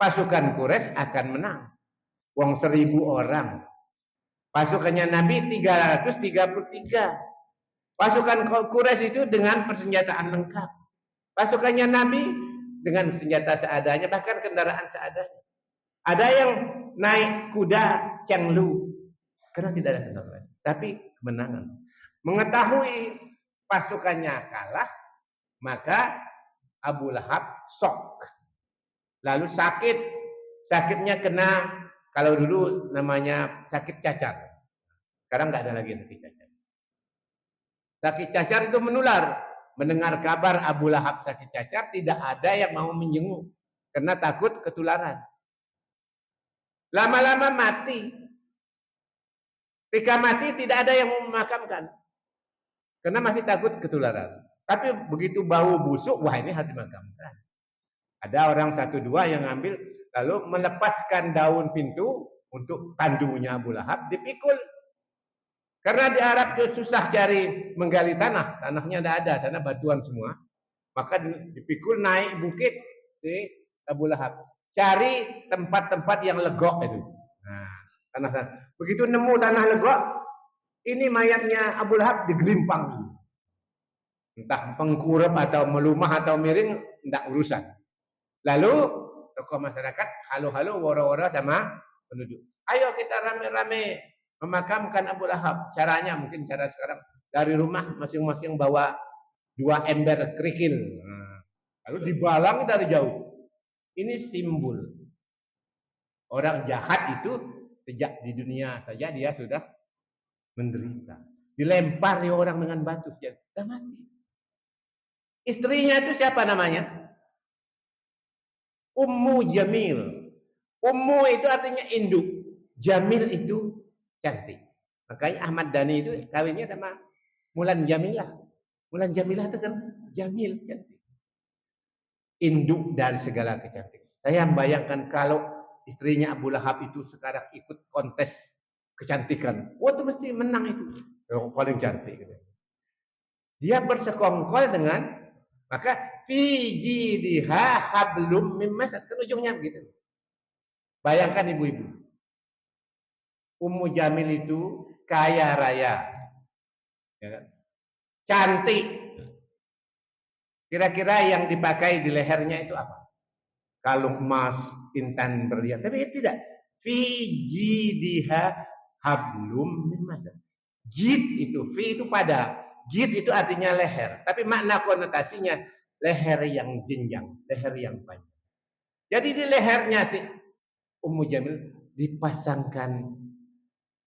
pasukan Quraisy akan menang. Wong 1000 orang. Pasukannya Nabi 333. Pasukan Quraisy itu dengan persenjataan lengkap. Pasukannya Nabi dengan senjata seadanya, bahkan kendaraan seadanya. Ada yang naik kuda Chenglu karena tidak ada kendaraan, tapi kemenangan. Mengetahui pasukannya kalah, maka Abu Lahab shock. Lalu sakit. Sakitnya kena, kalau dulu namanya sakit cacar. Sekarang nggak ada lagi sakit cacar. Sakit cacar itu menular. Mendengar kabar Abu Lahab sakit cacar, tidak ada yang mau menjenguk karena takut ketularan. Lama-lama mati. Ketika mati tidak ada yang mau memakamkan karena masih takut ketularan. Tapi begitu bau busuk, wah ini harus dimakamkan. Ada orang 1-2 yang ngambil lalu melepaskan daun pintu untuk tandunya Abu Lahab, dipikul. Karena di Arab itu susah cari menggali tanah, tanahnya tidak ada, sana batuan semua. Maka dipikul naik bukit si Abu Lahab, cari tempat-tempat yang legok itu. Nah, tanah. Begitu nemu tanah legok, ini mayatnya Abu Lahab digelimpang. Entah pengkurep atau melumah atau miring, tidak urusan. Lalu tokoh masyarakat halo-halo woro-woro sama penduduk. Ayo kita rame-rame memakamkan Abu Lahab. Caranya mungkin cara sekarang dari rumah masing-masing bawa 2 ember kerikil. Nah, lalu dibalang dari jauh. Ini simbol orang jahat itu sejak di dunia saja dia sudah menderita. Dilempar orang dengan batu, dia sudah mati. Istrinya itu siapa namanya? Ummu Jamil. Ummu itu artinya induk. Jamil itu cantik. Makanya Ahmad Dhani itu kawinnya sama Mulan Jamilah. Mulan Jamilah itu kan Jamil, cantik. Induk dari segala kecantikan. Saya membayangkan kalau istrinya Abu Lahab itu sekarang ikut kontes kecantikan. Wah, itu mesti menang itu. Yang paling cantik. Dia bersekongkol dengan, maka fi jidha hablum min masad, kan ujungnya begitu. Bayangkan ibu-ibu. Ummu Jamil itu kaya raya. Ya kan? Cantik. Kira-kira yang dipakai di lehernya itu apa? Kalung emas, intan berlian. Tapi tidak. Fi jidha hablum min masad. Jid itu, fi itu pada. Jid itu artinya leher. Tapi makna konotasinya leher yang jenjang, leher yang panjang. Jadi di lehernya si Ummu Jamil dipasangkan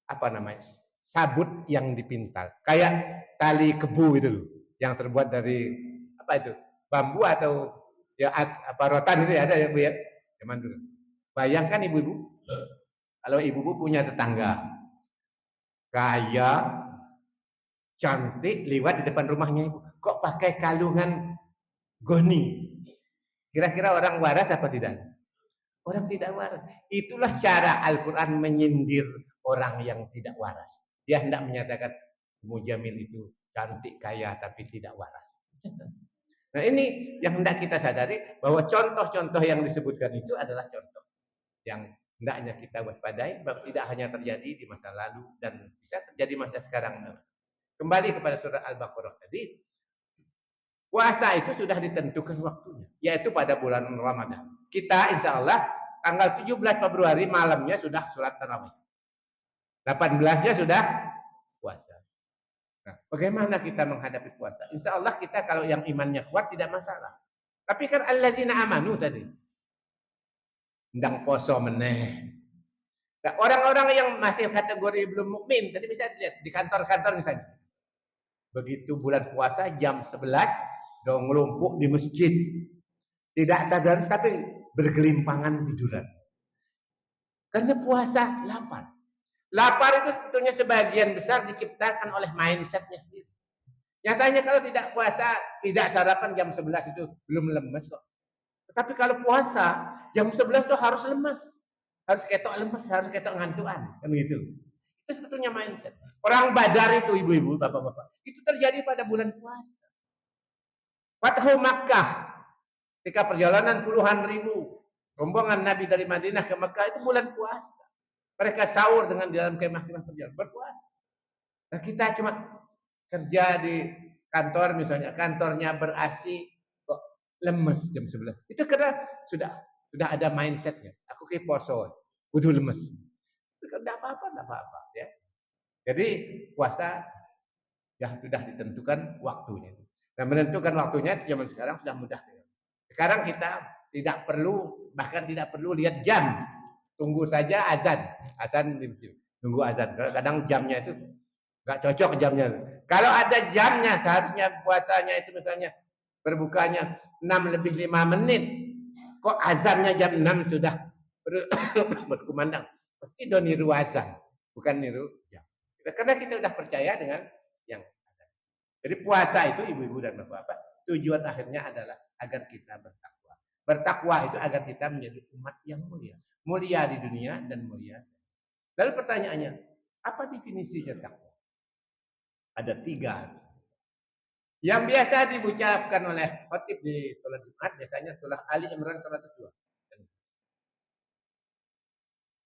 apa namanya? Sabut yang dipintal. Kayak tali kebu itu loh, yang terbuat dari apa itu? Bambu atau ya apa rotan itu ya, ada ya Bu ya. Zaman dulu. Bayangkan ibu-ibu, kalau ibu-ibu punya tetangga kaya, cantik, lewat di depan rumahnya ibu, kok pakai kalungan goni? Kira-kira orang waras apa tidak? Orang tidak waras. Itulah cara Al-Quran menyindir orang yang tidak waras. Dia hendak menyatakan Ummu Jamil itu cantik, kaya, tapi tidak waras. Nah, ini yang hendak kita sadari, bahwa contoh-contoh yang disebutkan itu adalah contoh yang hendaknya kita waspadai, bahwa tidak hanya terjadi di masa lalu dan bisa terjadi masa sekarang. Kembali kepada surah Al-Baqarah tadi, puasa itu sudah ditentukan waktunya, yaitu pada bulan Ramadan. Kita insya Allah tanggal 17 Februari malamnya sudah sholat tarawih. 18-nya sudah puasa. Nah, bagaimana kita menghadapi puasa? Insya Allah kita kalau yang imannya kuat tidak masalah. Tapi kan allazina amanu tadi. Ndang poso meneh. Nah, orang-orang yang masih kategori belum mukmin, tadi bisa dilihat di kantor-kantor misalnya. Begitu bulan puasa jam 11, dong ngelumpuk di masjid. Tidak tadarus tapi bergelimpangan tiduran. Karena puasa lapar. Lapar itu sebetulnya sebagian besar diciptakan oleh mindsetnya sendiri. Nyatanya kalau tidak puasa, tidak sarapan jam 11 itu belum lemes kok. Tetapi kalau puasa, jam 11 itu harus lemes. Harus ketok lemes, harus ketok ngantuan. Kan gitu. Itu sebetulnya mindset. Perang Badar itu ibu-ibu, bapak-bapak. Itu terjadi pada bulan puasa. Fathu Makkah. Ketika perjalanan puluhan ribu rombongan Nabi dari Madinah ke Makkah itu bulan puasa. Mereka sahur dengan di dalam kemah-kemah perjalanan berpuasa. Nah kita cuma kerja di kantor misalnya, kantornya ber-AC kok lemes jam 11. Itu karena sudah ada mindsetnya. Aku ke poso, kudu lemes. Tidak apa-apa ya. Jadi puasa ya sudah ditentukan waktunya. Dan menentukan waktunya zaman sekarang sudah mudah. Sekarang kita tidak perlu, bahkan tidak perlu lihat jam. Tunggu saja azan tunggu azan. Kadang jamnya itu nggak cocok jamnya. Kalau ada jamnya, seharusnya puasanya itu misalnya berbukanya 6 lebih 5 menit. Kok azannya jam 6 sudah berkumandang? Pasti do niru azan, bukan niru jam. Karena kita sudah percaya dengan yang azan. Jadi puasa itu ibu-ibu dan bapak-bapak, tujuan akhirnya adalah agar kita bertakwa. Bertakwa itu agar kita menjadi umat yang mulia. Mulia di dunia dan mulia. Lalu pertanyaannya, apa definisi takwa? Ada 3. Yang biasa diucapkan oleh khatib di sholat Jumat biasanya surah Ali Imran 102.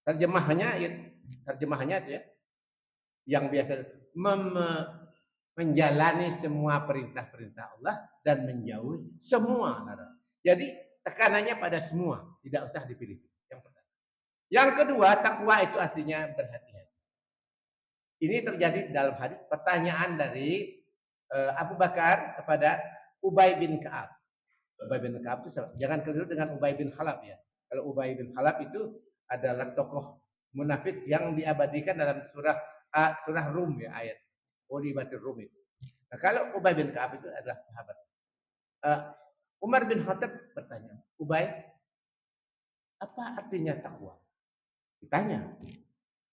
Terjemahannya itu ya, yang biasa menjalani semua perintah-perintah Allah dan menjauhi semua larangan. Jadi tekanannya pada semua, tidak usah dipilih. Yang pertama. Yang kedua, takwa itu artinya berhati-hati. Ini terjadi dalam hadis pertanyaan dari Abu Bakar kepada Ubay bin Ka'ab. Ubay bin Ka'ab itu jangan keliru dengan Ubay bin Khalaf ya. Kalau Ubay bin Khalaf itu adalah tokoh munafik yang diabadikan dalam surah Rum ya, ayat Ulibatir Rum itu. Nah, kalau Ubay bin Ka'ab itu adalah sahabat. Umar bin Khattab bertanya, Ubay, apa artinya takwa? Ditanya.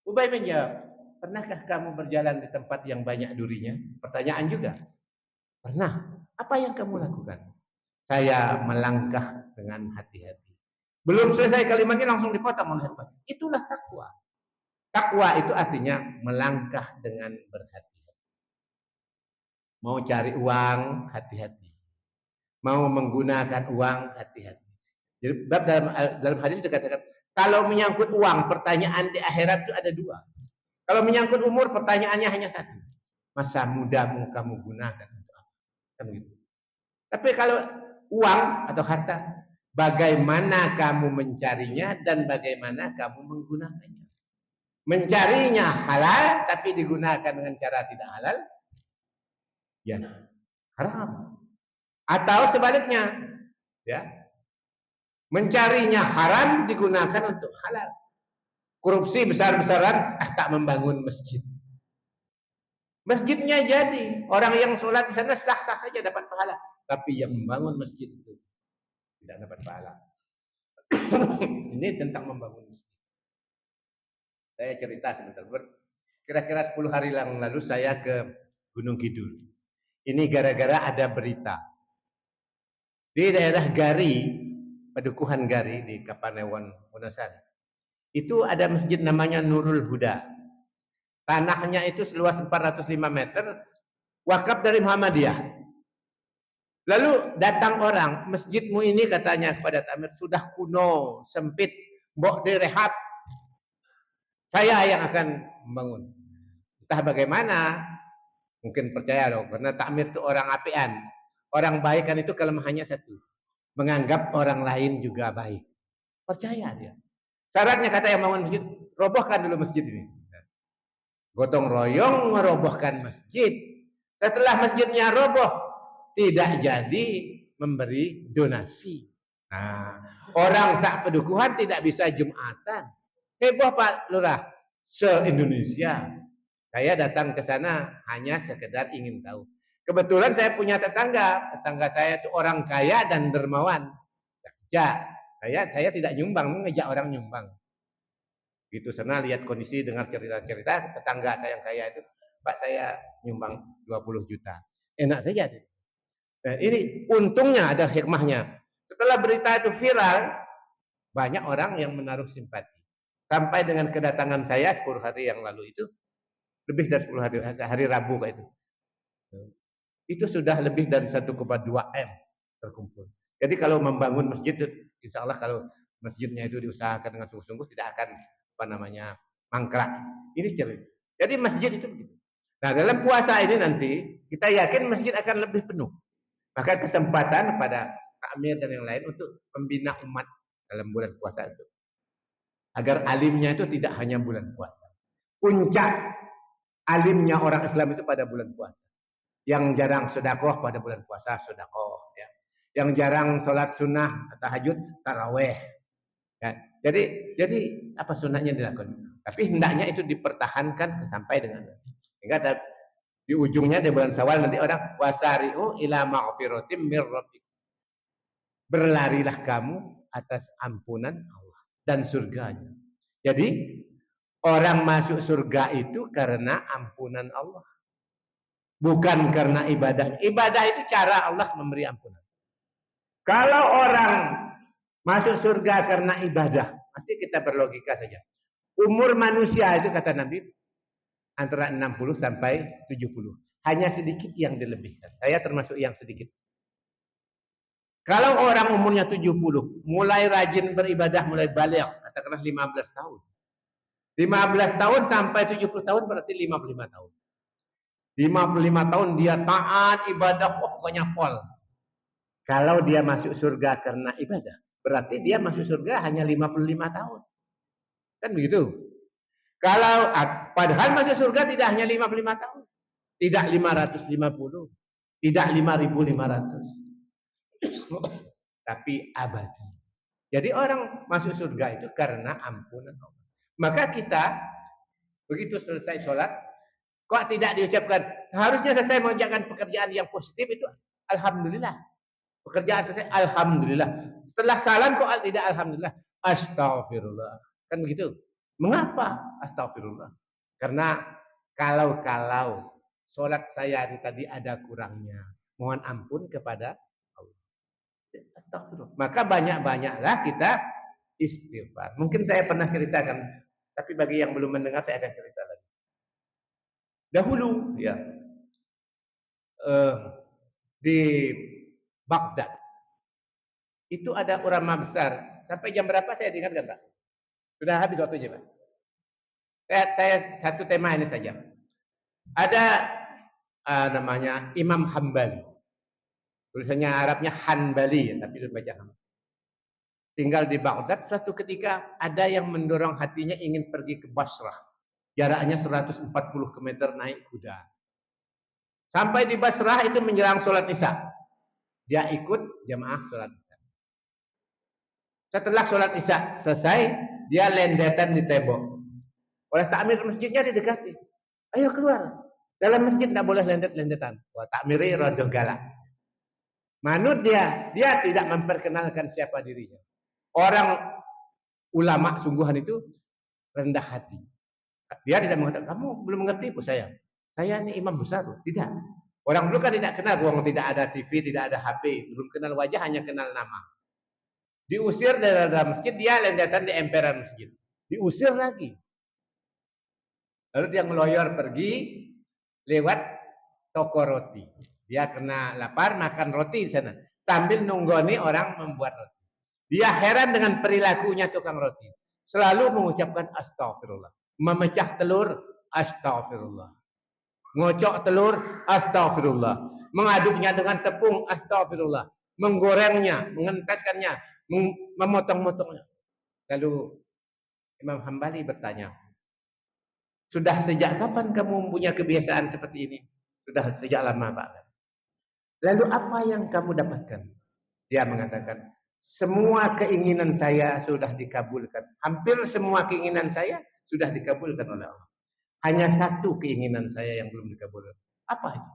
Ubay menjawab, pernahkah kamu berjalan di tempat yang banyak durinya? Pertanyaan juga. Pernah. Apa yang kamu lakukan? Saya melangkah dengan hati-hati. Belum selesai kalimatnya langsung dipotong oleh Allah. Itulah takwa. Takwa itu artinya melangkah dengan berhati-hati. Mau cari uang, hati-hati. Mau menggunakan uang, hati-hati. Jadi dalam hadis dikatakan, kalau menyangkut uang, pertanyaan di akhirat itu ada 2. Kalau menyangkut umur, pertanyaannya hanya 1. Masa mudamu kamu gunakan untuk apa? Kan gitu. Tapi kalau uang atau harta, bagaimana kamu mencarinya dan bagaimana kamu menggunakannya. Mencarinya halal, tapi digunakan dengan cara tidak halal, ya haram. Atau sebaliknya, ya, mencarinya haram digunakan untuk halal. Korupsi besar-besaran, tak membangun masjid. Masjidnya jadi, orang yang sholat di sana sah-sah saja dapat pahala. Tapi yang membangun masjid itu tidak dapat pahala. Ini tentang membangun masjid. Saya cerita sebentar. Kira-kira 10 hari yang lalu saya ke Gunung Kidul. Ini gara-gara ada berita. Di daerah Gari, Padukuhan Gari di Kapanewon, Wonosari. Itu ada masjid namanya Nurul Huda. Tanahnya itu seluas 405 meter, wakaf dari Muhammadiyah. Lalu datang orang, masjidmu ini katanya kepada Tamir, sudah kuno, sempit, mbok direhab. Saya yang akan membangun. Entah bagaimana, mungkin percaya loh, karena Takmir itu orang apian. Orang baik kan itu kelemahannya 1. Menganggap orang lain juga baik. Percaya dia. Syaratnya kata yang bangun masjid, robohkan dulu masjid ini. Gotong royong merobohkan masjid. Setelah masjidnya roboh, tidak jadi memberi donasi. Nah, orang sak pedukuhan tidak bisa Jumatan. Heboh Pak Lurah, se-Indonesia. Saya datang ke sana hanya sekedar ingin tahu. Kebetulan saya punya tetangga saya itu orang kaya dan dermawan. Ya, saya tidak nyumbang, mengejak orang nyumbang. Gitu, sana lihat kondisi, dengar cerita-cerita tetangga saya yang kaya itu, Pak saya nyumbang 20 juta. Enak saja. Nah, ini untungnya ada hikmahnya. Setelah berita itu viral, banyak orang yang menaruh simpati. Sampai dengan kedatangan saya 10 hari yang lalu itu, lebih dari 10 hari, hari Rabu kayak itu sudah lebih dari 1,2 M terkumpul. Jadi kalau membangun masjid, insya Allah kalau masjidnya itu diusahakan dengan sungguh-sungguh tidak akan mangkrak. Ini cerita. Jadi masjid itu begitu. Nah dalam puasa ini nanti kita yakin masjid akan lebih penuh. Maka kesempatan kepada Pak Amir dan yang lain untuk membina umat dalam bulan puasa itu. Agar alimnya itu tidak hanya bulan puasa. Puncak alimnya orang Islam itu pada bulan puasa. Yang jarang sedekah pada bulan puasa sedekah. Ya. Yang jarang sholat sunnah tahajud taraweh. Ya. Jadi apa sunnahnya dilakukan. Tapi hendaknya itu dipertahankan sampai dengan hingga di ujungnya di bulan Syawal nanti orang wasari'u ila maghfiratim mir rabbikum. Berlarilah kamu atas ampunan Allah dan surganya. Jadi orang masuk surga itu karena ampunan Allah. Bukan karena ibadah. Ibadah itu cara Allah memberi ampunan. Kalau orang masuk surga karena ibadah, masih kita berlogika saja. Umur manusia itu kata Nabi antara 60 sampai 70. Hanya sedikit yang dilebihkan. Saya termasuk yang sedikit. Kalau orang umurnya 70, mulai rajin beribadah, mulai balik, katakanlah 15 tahun. 15 tahun sampai 70 tahun berarti 55 tahun. 55 tahun dia taat ibadah, pokoknya pol. Kalau dia masuk surga karena ibadah, berarti dia masuk surga hanya 55 tahun. Kan begitu? Kalau padahal masuk surga tidak hanya 55 tahun. Tidak 550, tidak 5.500. Tapi abadi. Jadi orang masuk surga itu karena ampunan Allah. Maka kita begitu selesai sholat, kok tidak diucapkan harusnya selesai mengerjakan pekerjaan yang positif itu alhamdulillah. Pekerjaan selesai alhamdulillah. Setelah salam kok tidak alhamdulillah, astagfirullah. Kan begitu. Mengapa astagfirullah? Karena kalau sholat saya tadi ada kurangnya, mohon ampun kepada Allah. Astagfirullah. Maka banyak-banyaklah kita istighfar. Mungkin saya pernah ceritakan, tapi bagi yang belum mendengar saya akan cerita lagi. Dahulu ya di Baghdad itu ada ulama besar. Sampai jam berapa saya ingatkan Pak? Sudah habis waktunya Pak. Saya satu tema ini saja. Ada namanya Imam Hambali. Tulisannya Arabnya Hanbali, tapi dibaca Hambali. Tinggal di Baghdad, suatu ketika ada yang mendorong hatinya ingin pergi ke Basrah. Jaraknya 140 km naik kuda. Sampai di Basrah itu menjelang sholat Isya. Dia ikut jamaah sholat Isya. Setelah sholat Isya selesai, dia lendetan di tembok. Oleh takmir masjidnya didekati. Ayo keluar. Dalam masjid tidak boleh lendet-lendetan. Wah, takmiri rada galak. Manut dia tidak memperkenalkan siapa dirinya. Orang ulama sungguhan itu rendah hati. Dia tidak mengatakan, kamu belum mengerti bu saya ini imam besar. Tidak. Orang dulu kan tidak kenal, uang tidak ada TV, tidak ada HP, belum kenal wajah, hanya kenal nama. Diusir dari dalam masjid, dia lendetan di emperan masjid. Diusir lagi. Lalu dia ngeloyor pergi lewat toko roti. Dia kena lapar, makan roti di sana. Sambil nunggoni orang membuat roti. Dia heran dengan perilakunya tukang roti. Selalu mengucapkan astagfirullah. Memecah telur, astagfirullah. Ngocok telur, astagfirullah. Mengaduknya dengan tepung, astagfirullah. Menggorengnya, mengentaskannya, memotong-motongnya. Lalu Imam Hambali bertanya, sudah sejak kapan kamu punya kebiasaan seperti ini? Sudah sejak lama Pak. Lalu apa yang kamu dapatkan? Dia mengatakan, semua keinginan saya sudah dikabulkan. Hampir semua keinginan saya sudah dikabulkan oleh Allah. Hanya satu keinginan saya yang belum dikabulkan. Apa itu?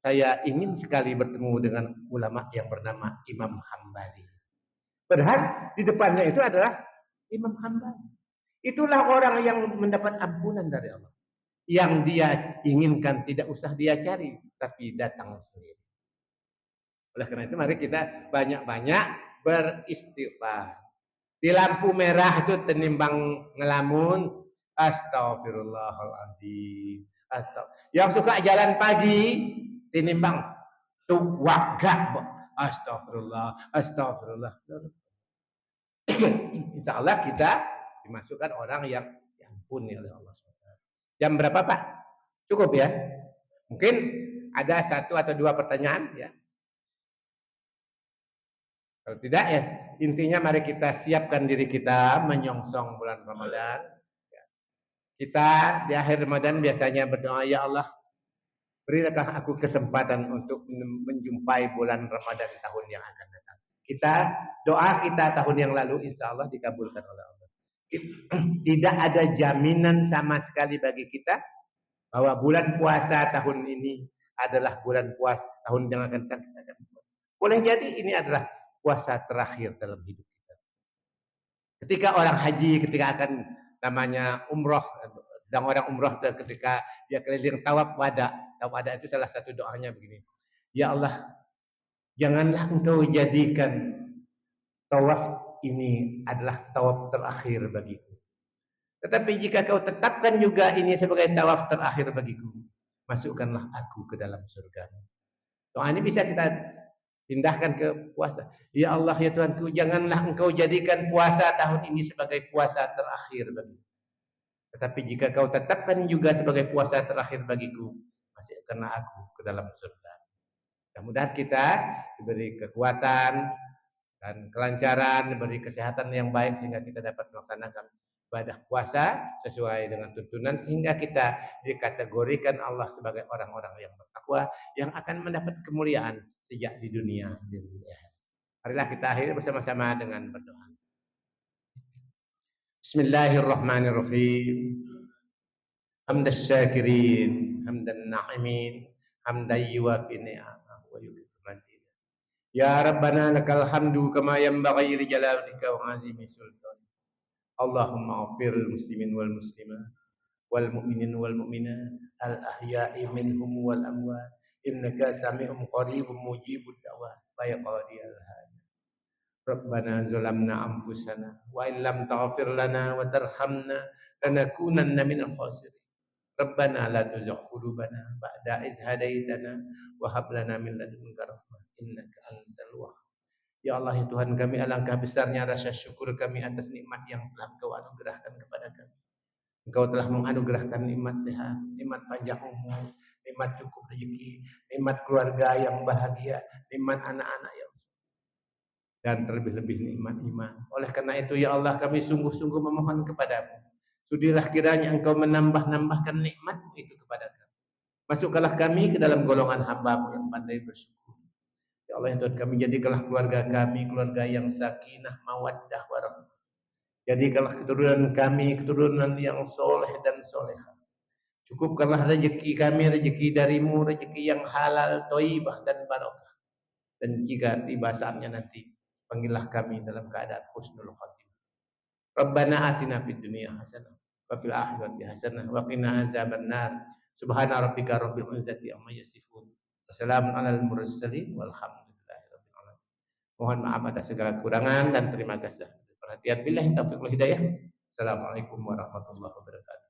Saya ingin sekali bertemu dengan ulama yang bernama Imam Hambali. Padahal di depannya itu adalah Imam Hambali. Itulah orang yang mendapat ampunan dari Allah. Yang dia inginkan tidak usah dia cari, tapi datang sendiri. Oleh karena itu mari kita banyak-banyak beristighfar. Di lampu merah itu tenimbang ngelamun, astagfirullahaladzim. Yang suka jalan pagi tinimbang tuh wagak, astagfirullah, astagfirullah. Insya Allah kita dimasukkan orang yang diampuni oleh Allah SWT. Jam berapa Pak? Cukup ya? Mungkin ada satu atau dua pertanyaan ya. Kalau tidak ya intinya mari kita siapkan diri kita menyongsong bulan Ramadan. Kita di akhir Ramadan biasanya berdoa, ya Allah berilah aku kesempatan untuk menjumpai bulan Ramadan tahun yang akan datang. Doa kita tahun yang lalu insya Allah dikabulkan oleh Allah. Tidak ada jaminan sama sekali bagi kita bahwa bulan puasa tahun ini adalah bulan puasa tahun yang akan datang. Boleh jadi ini adalah puasa terakhir dalam hidup kita. Ketika orang haji, ketika akan namanya umroh, sedang orang umroh ketika dia keliling tawaf wada. Tawaf wada itu salah satu doanya begini. Ya Allah, janganlah engkau jadikan tawaf ini adalah tawaf terakhir bagiku. Tetapi jika kau tetapkan juga ini sebagai tawaf terakhir bagiku, masukkanlah aku ke dalam surga. Doa ini bisa kita pindahkan ke puasa. Ya Allah ya Tuhanku, janganlah engkau jadikan puasa tahun ini sebagai puasa terakhir bagiku. Tetapi jika kau tetapkan juga sebagai puasa terakhir bagiku, masukkanlah aku ke dalam surga. Mudah-mudahan kita diberi kekuatan dan kelancaran, diberi kesehatan yang baik sehingga kita dapat melaksanakan ibadah puasa sesuai dengan tuntunan sehingga kita dikategorikan Allah sebagai orang-orang yang bertakwa yang akan mendapat kemuliaan sejak di dunia. Marilah kita akhiri bersama-sama dengan berdoa. Bismillahirrahmanirrahim. Hamdas syakirin, hamdan na'imin, hamdan yuwafi ni'amah wa yukifu mazid. Ya Rabbana lakal hamdu kama yanbaghi li jalalika wa azimi sultan. Allahumma ghafir muslimin wal muslimat wal mu'minin wal mu'minat al ahya'i minhum wal amwat. Innaka sami'un qaribun mujibud da'wat wa yaqdiyal hajat. Rabbana zalamna anfusana wa illam taghfir lana wa tarhamna lanakunanna minal khasirin. Rabbana la tuzigh qulubana ba'da idh hadaitana wa hab lana min ladunka rahmah innaka antal wahhab. Ya Allah ya Tuhan kami, alangkah besarnya rasa syukur kami atas nikmat yang telah Engkau anugerahkan kepada kami. Engkau telah menganugerahkan nikmat sehat, nikmat panjang umur, nikmat cukup rezeki, nikmat keluarga yang bahagia, nikmat anak-anak yang dan terlebih-lebih nikmat iman. Oleh karena itu ya Allah kami sungguh-sungguh memohon kepadamu. Sudilah kiranya Engkau menambah-nambahkan nikmat-Mu itu kepada kami. Masukkanlah kami ke dalam golongan hamba-Mu yang pandai bersyukur. Ya Allah ya Tuhan kami, jadikanlah keluarga kami keluarga yang sakinah, mawaddah, warahmah. Jadikanlah keturunan kami keturunan yang soleh dan soleha. Cukupkanlah rezeki kami rezeki dari-Mu, rezeki yang halal, thayyibah dan barokah. Dan jika tiba saatnya nanti, panggillah kami dalam keadaan husnul khatimah. Rabbana atina fid dunya hasanah wa fil akhirati hasanah wa qina azabannar. Subhana rabbika rabbil izzati amma yasifun. Wassalamun alal mursalin walhamdulillahi rabbil alamin. Mohon maaf atas segala kekurangan dan terima kasih perhatian. Billahi taufiq wal hidayah. Assalamualaikum warahmatullahi wabarakatuh.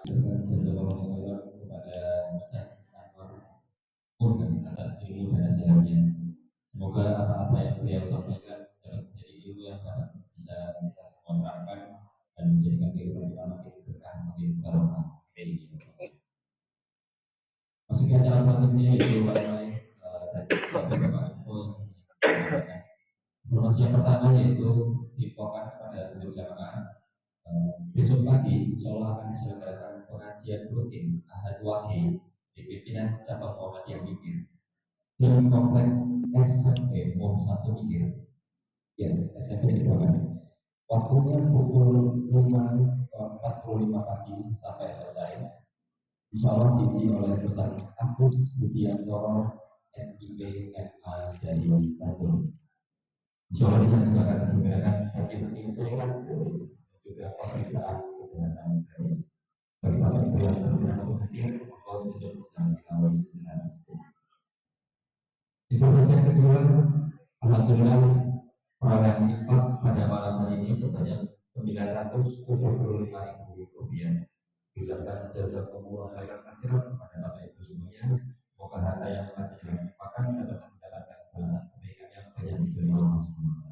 Kepada Ustaz Anwar Murhan atas ilmu dan nasihatnya. Semoga apa-apa yang beliau sampaikan dapat menjadi ilmu yang dapat bisa kita semua terapkan dan menjadikan kehidupan kita makin berkah, makin barokah. Masuk ke acara selanjutnya yaitu dari beberapa info. Informasi yang pertama yaitu diinfokan kepada seluruh jamaah. Besok pagi insya Allah akan diselenggarakan pengajian rutin Ahad Wahid di pimpinan cabang Muhammadiyah Mikir di komplek SMP Form 1 Mikir. Ya, SMP di Bogor. Waktunya pukul 5.45 pagi sampai selesai. Insya Allah diisi oleh Ustaz Agus Budiantoro SIP MA dari Bandung. Insya Allah bisa juga akan diselenggarakan bagi keseluruhan gratis juga pemeriksaan kesehatan gratis. Bagi Bapak Ibu yang berkenan untuk hadir, maka besok bisa dikawal kesehatan tersebut. Informasi yang kedua, alhamdulillah perolehan infak pada malam hari ini sebanyak Rp975.000. Ucapkan jazakumullah khairan katsiran kepada Bapak Ibu semuanya. Semoga harta yang telah diinfakkan dapat mendapatkan balasan kebaikan yang banyak dari Allah SWT.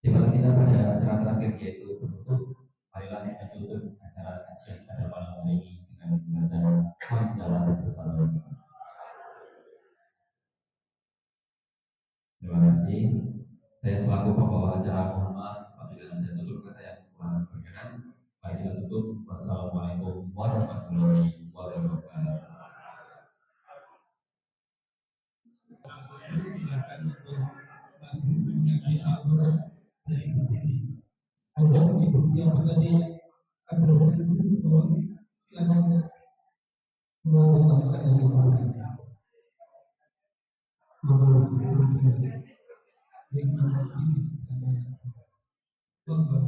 Tiba kita pada acara terakhir yaitu penutup. Marilah kita tutup acara kajian pada malam hari ini dengan membaca hamdalah bersama-sama. Terima kasih. Saya selaku pembawa acara mohon maaf apabila ada tutur kata yang kurang berkenan. Mari kita tutup. Wassalamualaikum warahmatullahi wabarakatuh. Silakan untuk masuk menjadi anggota dari ini. Ada ibu siapa tadi? Ada itu semua. Silakan melakukan yang dimaksud. Thank you.